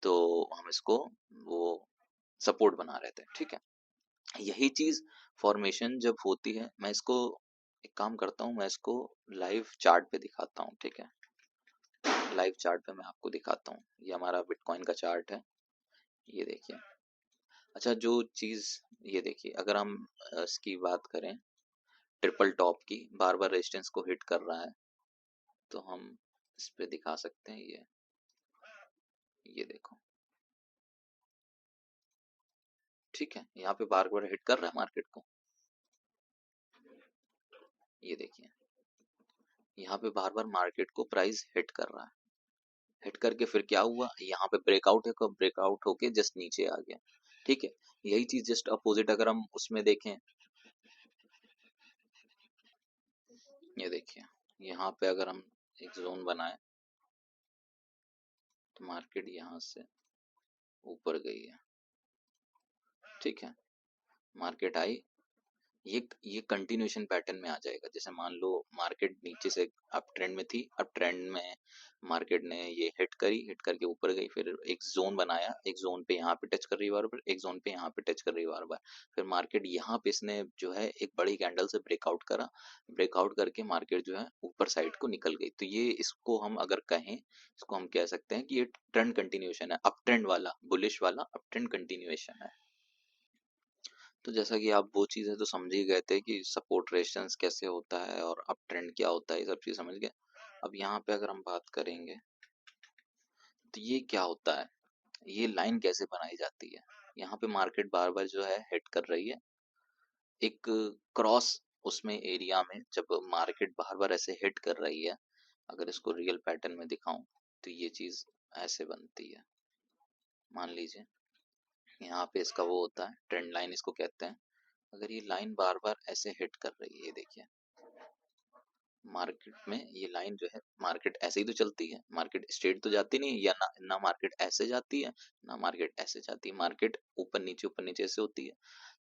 तो हम इसको वो सपोर्ट बना रहे थे, ठीक है। यही चीज फॉर्मेशन जब होती है, मैं इसको एक काम करता हूँ, मैं इसको लाइव चार्ट पे दिखाता हूँ, ठीक है। लाइव चार्ट पे मैं आपको दिखाता हूँ, ये हमारा बिटकॉइन का चार्ट है, ये देखिए। अच्छा, जो चीज ये देखिए, अगर हम इसकी बात करें ट्रिपल टॉप की, बार बार रेजिस्टेंस को हिट कर रहा है, तो हम इस पे दिखा सकते हैं, ये देखो, ठीक है। यहाँ पे बार बार हिट कर रहा है मार्केट को, ये देखिए, यहाँ पे बार बार मार्केट को प्राइस हिट कर रहा है। हिट करके फिर क्या हुआ, यहाँ पे ब्रेकआउट है, ब्रेकआउट होके जस्ट नीचे आ गया, ठीक है। यही चीज जस्ट अपोजिट अगर हम उसमें देखें, ये देखिए, यहाँ पे अगर हम एक जोन बनाए, तो मार्केट यहाँ से ऊपर गई है, ठीक है। मार्केट आई, ये कंटिन्यूएशन पैटर्न में आ जाएगा। जैसे मान लो मार्केट नीचे से अप ट्रेंड में थी, अप ट्रेंड में मार्केट ने ये हिट करी, हिट करके ऊपर गई, फिर एक जोन बनाया, एक जोन पे यहाँ पे टच कर रही है बार बार, एक जोन पे यहाँ पे टच कर रही है बार बार, फिर मार्केट यहाँ पे इसने जो है एक बड़ी कैंडल से ब्रेकआउट करा, ब्रेकआउट करके मार्केट जो है ऊपर साइड को निकल गई। तो ये इसको हम अगर कहें, इसको हम कह सकते हैं कि ये ट्रेंड कंटिन्यूएशन है, अप ट्रेंड वाला, बुलिश वाला अप ट्रेंड कंटिन्यूएशन है। तो जैसा कि आप वो चीजें तो समझ ही गए थे कि सपोर्ट रेजिस्टेंस कैसे होता है और अप ट्रेंड क्या होता है, ये सब चीज समझ गए। अब यहाँ पे अगर हम बात करेंगे, तो ये क्या होता है, ये लाइन कैसे बनाई जाती है। यहाँ पे मार्केट बार बार जो है हिट कर रही है, एक क्रॉस उसमें एरिया में जब मार्केट बार बार ऐसे हिट कर रही है, अगर इसको रियल पैटर्न में दिखाऊं, तो ये चीज ऐसे बनती है। मान लीजिए यहाँ पे इसका वो होता है ट्रेंड लाइन, इसको कहते हैं। अगर ये लाइन बार बार ऐसे हिट कर रही है, देखिए मार्केट में ये लाइन जो है, मार्केट ऐसे ही तो चलती है, मार्केट स्ट्रेट तो जाती नहीं है, या ना ना मार्केट ऐसे जाती है, ना मार्केट ऐसे जाती है, मार्केट ऊपर नीचे ऐसे होती है।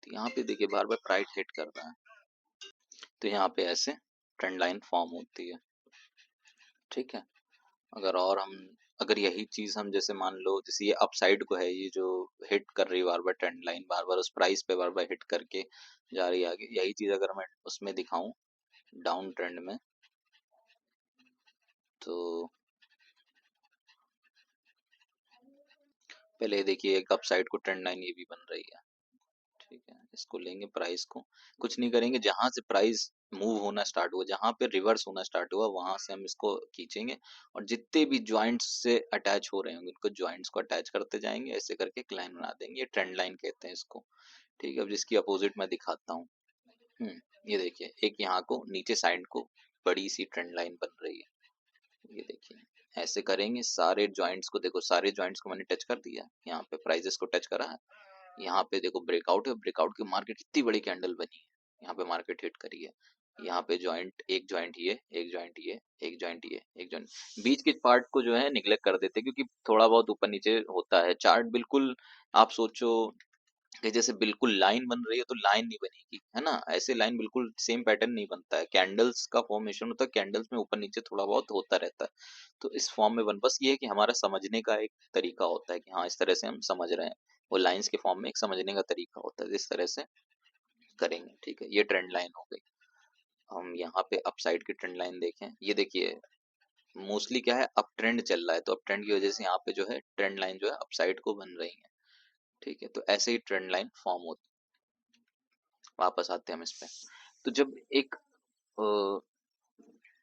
तो यहाँ पे देखिए बार बार प्राइस हिट कर रहा है, तो यहाँ पे ऐसे ट्रेंड लाइन फॉर्म होती है, ठीक है। अगर और हम, अगर यही चीज हम जैसे मान लो, जैसे ये अपसाइड को है, ये जो हिट कर रही है बार बार ट्रेंड लाइन, बार बार उस प्राइस पे बार बार हिट करके जा रही है आगे, यही चीज अगर मैं उसमें दिखाऊं डाउन ट्रेंड में, तो पहले देखिए एक अपसाइड को ट्रेंड लाइन ये भी बन रही है, ठीक है। इसको लेंगे प्राइस को, कुछ नहीं करेंगे, जहां से प्राइस मूव होना स्टार्ट हुआ, जहां पे रिवर्स होना स्टार्ट हुआ, वहां से हम इसको खींचेंगे, और जितने भी जॉइंट्स से अटैच हो रहे होंगे उनको जॉइंट्स को अटैच करते जाएंगे, ऐसे करके एक लाइन बना देंगे, ये ट्रेंड लाइन कहते हैं इसको, ठीक है। अब जिसकी अपोजिट मैं दिखाता हूँ, ये देखिए एक यहाँ को नीचे साइड को बड़ी सी ट्रेंड लाइन बन रही है, ये देखिए। ऐसे करेंगे सारे जॉइंट्स को, देखो सारे जॉइंट्स को मैंने टच कर दिया, यहाँ पे प्राइजेस को टच करा है, यहाँ पे देखो ब्रेकआउट है, ब्रेकआउट की मार्केट कितनी बड़ी कैंडल बनी है, यहाँ पे मार्केट हिट करी है, यहाँ पे जॉइंट, एक जॉइंट ये, एक जॉइंट ये, एक जॉइंट ये, एक जॉइंट, बीच के पार्ट को जो है निग्लेक्ट कर देते हैं, क्योंकि थोड़ा बहुत ऊपर नीचे होता है चार्ट, बिल्कुल आप सोचो कि जैसे बिल्कुल लाइन बन रही है तो लाइन नहीं बनेगी, है ना, ऐसे लाइन बिल्कुल सेम पैटर्न नहीं बनता है, कैंडल्स का फॉर्मेशन होता है, कैंडल्स में ऊपर नीचे थोड़ा बहुत होता रहता है। तो इस फॉर्म में बन, बस ये है कि हमारा समझने का एक तरीका होता है कि हाँ इस तरह से हम समझ रहे हैं, वो लाइंस के फॉर्म में एक समझने का तरीका होता है, इस तरह से करेंगे, ठीक है। ये ट्रेंड लाइन हो गई। हम यहाँ पे अप साइड की ट्रेंड लाइन देखें, ये देखिए मोस्टली क्या है, अप ट्रेंड चल रहा है, तो अप ट्रेंड की वजह से यहाँ पे जो है ट्रेंड लाइन जो है अप साइड को बन रही है, ठीक है। तो ऐसे ही ट्रेंड लाइन फॉर्म होती है। वापस आते हैं हम इस पे, तो जब एक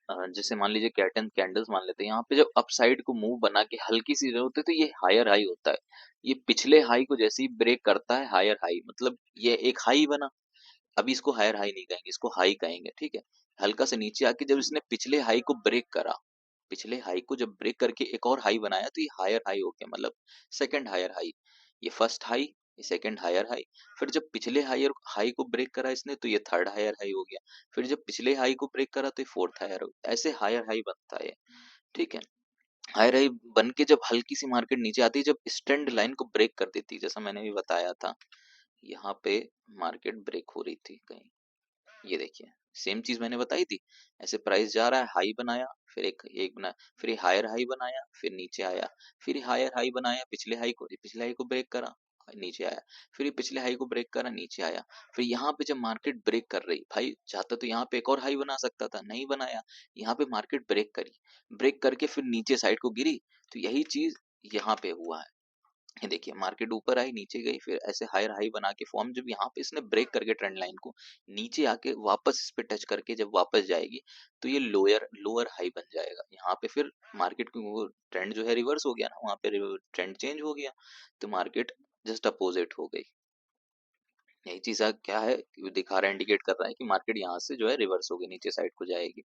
जैसे मान लीजिए कैटन कैंडल्स मान लेते हैं, यहाँ पे जब अपसाइड को मूव बना के हल्की सी होती है, तो ये हायर हाई होता है, ये पिछले हाई को जैसे ही ब्रेक करता है, हायर हाई मतलब ये एक हाई बना, अभी इसको हायर हाई नहीं कहेंगे, इसको हाई कहेंगे, ठीक है। हल्का से नीचे आके जब इसने पिछले हाई को ब्रेक करा, पिछले हाई को जब ब्रेक करके एक और हाई बनाया, तो ये हायर हाई हो गया, मतलब सेकंड हायर हाई, ये फर्स्ट हाई, ये सेकंड हायर हाई, फिर जब पिछले हायर हाई को ब्रेक करा इसने, तो ये थर्ड हायर हाई हो गया, फिर जब पिछले हाई को ब्रेक करा तो ये फोर्थ हायर हो गया, ऐसे हायर हाई बनता है, ठीक है। हायर हाई बन के जब हल्की सी मार्केट नीचे आती है, जब स्टैंड लाइन को ब्रेक कर देती है, जैसा मैंने भी बताया था, यहाँ पे मार्केट ब्रेक हो रही थी कहीं, ये देखिए सेम चीज मैंने बताई थी। ऐसे प्राइस जा रहा है, हाई बनाया, फिर एक एक बनाया, फिर हायर हाई बनाया, फिर नीचे आया, फिर हायर हाई बनाया, पिछले हाई को ब्रेक करा, नीचे आया, फिर ये पिछले हाई को ब्रेक करा, नीचे आया। फिर यहाँ पे जब मार्केट ब्रेक कर रही, भाई चाहता तो यहाँ पे एक और हाई बना सकता था, नहीं बनाया। यहाँ पे मार्केट ब्रेक करी, ब्रेक करके फिर नीचे साइड को गिरी। तो यही चीज यहाँ पे हुआ है। ये देखिए मार्केट ऊपर आई, नीचे गई, फिर ऐसे हायर हाई बना के फॉर्म, जब यहाँ पे इसने ब्रेक करके ट्रेंड लाइन को नीचे आके वापस इस पे टच करके जब वापस जाएगी, तो ये लोअर लोअर हाई बन जाएगा यहाँ पे। फिर मार्केट को वो ट्रेंड जो है रिवर्स हो गया ना, वहाँ पे ट्रेंड चेंज हो गया, तो मार्केट जस्ट अपोजिट हो गई। यही चीज क्या है कि दिखा रहा है, इंडिकेट कर रहा है कि मार्केट यहाँ से जो है रिवर्स होगी, नीचे साइड को जाएगी।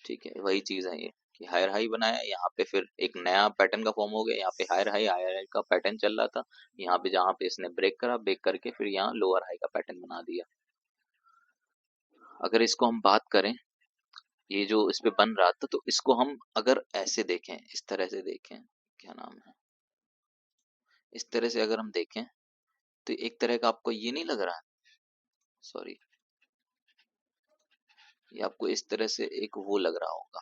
ठीक है, वही चीज है ये कि हायर हाई बनाया, यहाँ पे फिर एक नया पैटर्न का फॉर्म हो गया, यहाँ पे हायर हाई का पैटर्न चल रहा था, यहाँ पे जहाँ पे इसने ब्रेक करा, ब्रेक करके फिर यहाँ लोअर हाई का पैटर्न बना दिया। अगर इसको हम बात करें, ये जो इस पे बन रहा था, तो इसको हम अगर ऐसे देखें, इस तरह से देखें, क्या नाम है, इस तरह से अगर हम देखें, तो एक तरह का आपको ये नहीं लग रहा, सॉरी, ये आपको इस तरह से एक वो लग रहा होगा,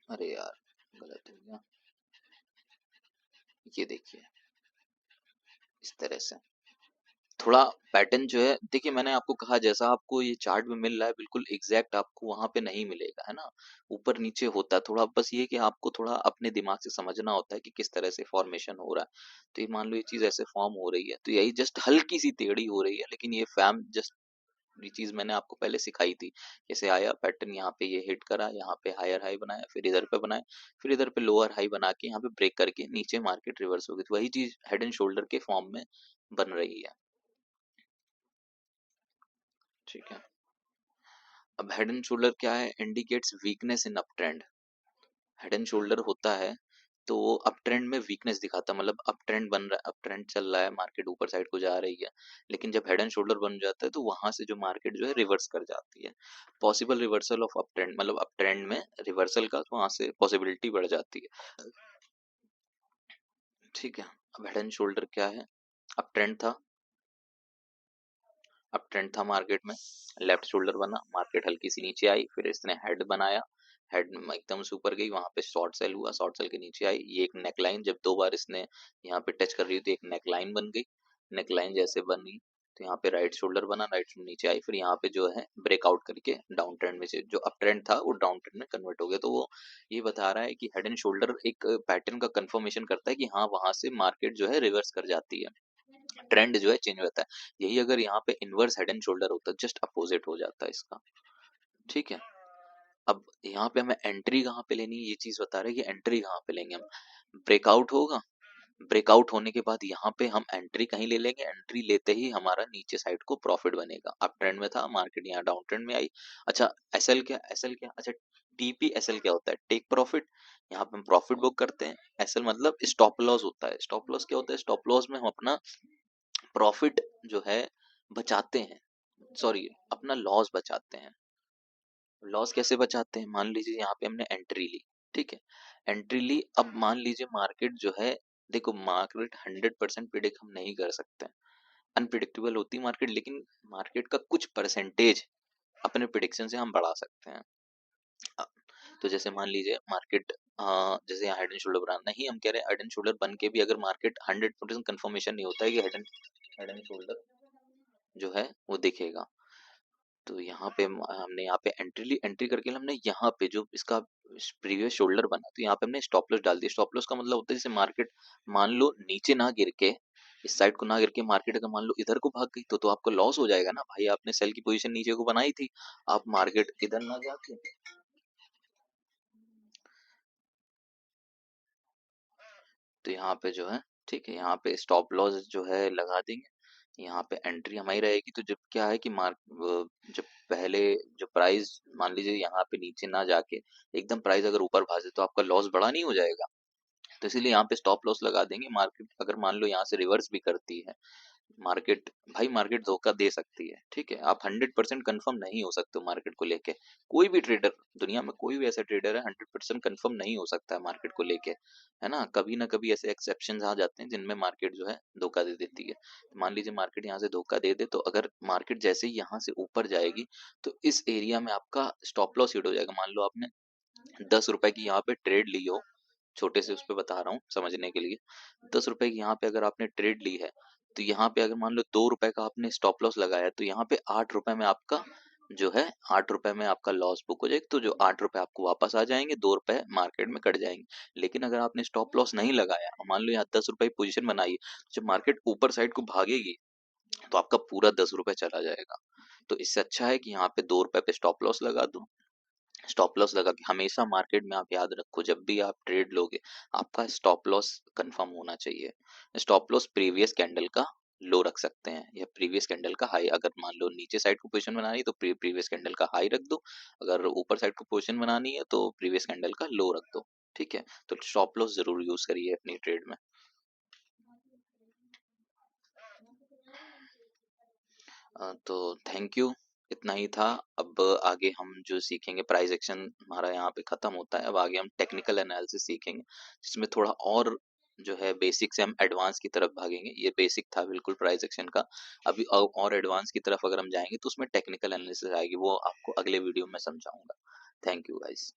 अरे यार गलत हो गया, ये देखिए इस तरह से थोड़ा पैटर्न जो है, देखिए मैंने आपको कहा जैसा आपको ये चार्ट में मिल रहा है बिल्कुल एग्जैक्ट आपको वहां पे नहीं मिलेगा, है ना, ऊपर नीचे होता है थोड़ा, बस ये कि आपको थोड़ा अपने दिमाग से समझना होता है कि किस तरह से फॉर्मेशन हो रहा है। तो ये मान लो ये चीज ऐसे फॉर्म हो रही है, तो यही जस्ट हल्की सी टेढ़ी हो रही है, लेकिन ये फैम जस्ट, ये चीज मैंने आपको पहले सिखाई थी, कैसे आया पैटर्न, यहाँ पे ये हिट करा, यहाँ पे हायर हाई बनाया, फिर इधर पे बनाया, फिर इधर पे लोअर हाई बना के यहाँ पे ब्रेक करके नीचे मार्केट रिवर्स हो गई। तो वही चीज हेड एंड शोल्डर के फॉर्म में बन रही है। ठीक है, अब हेड एंड शोल्डर क्या है, indicates weakness in up trend. Head and shoulder होता है तो वो अप ट्रेंड में वीकनेस दिखाता है, मतलब अप ट्रेंड बन रहा है, अप ट्रेंड चल रहा है, मार्केट ऊपर साइड को जा रही है, लेकिन जब हेड एंड शोल्डर बन जाता है तो वहां से जो मार्केट जो है रिवर्स कर जाती है। Possible reversal of up trend, मतलब अप ट्रेंड में रिवर्सल का, तो वहां से पॉसिबिलिटी बढ़ जाती है। ठीक है, अब हेड एंड शोल्डर क्या है, अप ट्रेंड था, अप ट्रेंड था मार्केट में, लेफ्ट शोल्डर बना, मार्केट हल्की सी नीचे आई, फिर इसने हेड बनाया, हेड एकदम से ऊपर गई, वहां पे शॉर्ट सेल हुआ, शॉर्ट सेल के नीचे आई, ये एक नेक लाइन, जब दो बार इसने यहाँ पे टच कर रही थी, एक नेक लाइन बन गई, नेक लाइन जैसे बनी, तो यहाँ पे राइट शोल्डर बना, राइट शोल्डर नीचे आई, फिर यहाँ पे जो है ब्रेकआउट करके डाउन ट्रेंड में से जो अप ट्रेंड था वो डाउन ट्रेंड में कन्वर्ट हो गया। तो वो ये बता रहा है कि हेड एंड शोल्डर एक पैटर्न का कंफर्मेशन करता है कि हाँ वहां से मार्केट जो है रिवर्स कर जाती है, ट्रेंड जो है चेंज होता है। यही अगर यहाँ पे इनवर्स हेड एंड शोल्डर होता जस्ट अपोजिट हो जाता है इसका। ठीक है, अब यहाँ पे हमें एंट्री कहाँ पे लेनी है, ये चीज बता रहे हैं कि एंट्री कहाँ पे लेंगे हम, ब्रेकआउट होगा, ब्रेकआउट होने के बाद यहाँ पे हम एंट्री कहीं ले लेंगे, एंट्री लेते ही हमारा नीचे साइड को प्रॉफिट बनेगा, अप ट्रेंड में था मार्केट, यहाँ डाउन ट्रेंड में आई। अच्छा एसएल क्या, एसएल क्या, अच्छा टीपी एसएल क्या होता है, टेक प्रॉफिट, यहाँ पे हम प्रॉफिट बुक करते हैं। एसएल मतलब स्टॉप लॉस होता है, स्टॉप लॉस क्या होता है, स्टॉप लॉस में हम अपना प्रॉफिट जो है बचाते हैं, सॉरी अपना लॉस बचाते हैं। लॉस कैसे बचाते हैं, मान लीजिए यहाँ पे हमने एंट्री ली, ठीक है, एंट्री ली, अब मान लीजिए मार्केट जो है, देखो मार्केट 100% प्रिडिक्ट हम नहीं कर सकते, अनप्रिडिक्टेबल होती है मार्केट, लेकिन मार्केट का कुछ परसेंटेज अपने प्रिडिक्शन से हम बढ़ा सकते हैं। अ, तो जैसे मान लीजिए मार्केट, जैसे यहाँ हेड एंड शोल्डर बनाना नहीं, हम कह रहे हैं हेड एंड शोल्डर बन के भी अगर मार्केट 100% कंफर्मेशन नहीं होता है कि हेड एंड शोल्डर जो है वो दिखेगा, तो यहाँ पे हमने यहाँ पे एंट्री ली, एंट्री करके हमने यहाँ पे जो इसका प्रीवियस शोल्डर बना, तो यहाँ पे हमने स्टॉप लॉस डाल दिया। स्टॉप लॉस का मतलब होता है जैसे मार्केट मान लो नीचे ना गिर के, इस साइड को ना गिर के मार्केट अगर मान लो इधर को भाग गई, तो आपको लॉस हो जाएगा ना भाई, आपने सेल की पोजीशन नीचे को बनाई थी, आप मार्केट इधर ना जाके, तो यहाँ पे जो है, ठीक है, यहाँ पे स्टॉप लॉस जो है लगा देंगे, यहाँ पे एंट्री हमारी रहेगी। तो जब क्या है कि जब पहले जो प्राइस मान लीजिए यहाँ पे नीचे ना जाके एकदम प्राइस अगर ऊपर भागे, तो आपका लॉस बड़ा नहीं हो जाएगा, तो इसीलिए यहाँ पे स्टॉप लॉस लगा देंगे। मार्केट अगर मान लो यहाँ से रिवर्स भी करती है, मार्केट, भाई मार्केट धोखा दे सकती है, ठीक है, आप 100% कंफर्म नहीं हो सकते हो मार्केट को लेके। कोई भी ट्रेडर दुनिया में, कोई भी ऐसा ट्रेडर है 100% कंफर्म नहीं हो सकता है मार्केट को लेके, है ना। कभी ना कभी ऐसे एक्सेप्शंस आ जाते हैं जिनमें मार्केट जो है धोखा दे देती है। तो मान लीजिए मार्केट यहाँ से धोखा दे दे, तो अगर मार्केट जैसे ही यहाँ से ऊपर जाएगी तो इस एरिया में आपका स्टॉप लॉस हिट हो जाएगा। मान लो आपने 10 रुपए की यहाँ पे ट्रेड ली हो, छोटे से उस पे बता रहा हूँ समझने के लिए। 10 रुपए की यहाँ पे अगर आपने ट्रेड ली है, तो यहाँ पे अगर मान लो 2 रुपए का आपने स्टॉप लॉस लगाया है, तो यहाँ पे 8 रुपए में आपका जो है 8 रुपए में आपका लॉस बुक हो जाएगा। तो जो 8 रुपए आपको वापस आ जाएंगे, 2 रुपए मार्केट में कट जाएंगे। लेकिन अगर आपने स्टॉप लॉस नहीं लगाया और मान लो यहाँ 10 रुपए की पोजीशन बनाई है, जब मार्केट ऊपर साइड को भागेगी तो आपका पूरा 10 रुपए चला जाएगा। तो इससे अच्छा है कि यहाँ पे 2 रुपए पे स्टॉप लॉस लगा दो। स्टॉप लॉस लगा के हमेशा मार्केट में आप याद रखो, जब भी आप ट्रेड लोगे आपका स्टॉप लॉस कंफर्म होना चाहिए। स्टॉप लॉस प्रीवियस कैंडल का लो रख सकते हैं या प्रीवियस कैंडल का हाई। अगर मान लो नीचे साइड को पोजीशन बनानी है तो प्रीवियस कैंडल का हाई रख दो, अगर ऊपर साइड को पोजीशन बनानी है तो प्रीवियस कैंडल का लो रख दो, ठीक है। तो स्टॉप लॉस जरूर यूज करिए अपनी ट्रेड में। तो थैंक यू, इतना ही था। अब आगे हम जो सीखेंगे, प्राइस एक्शन हमारा यहाँ पे खत्म होता है, अब आगे हम टेक्निकल एनालिसिस सीखेंगे, जिसमें थोड़ा और जो है बेसिक से हम एडवांस की तरफ भागेंगे। ये बेसिक था बिल्कुल प्राइस एक्शन का। अभी और एडवांस की तरफ अगर हम जाएंगे तो उसमें टेक्निकल एनालिसिस आएगी, वो आपको अगले वीडियो में समझाऊंगा। Thank you guys.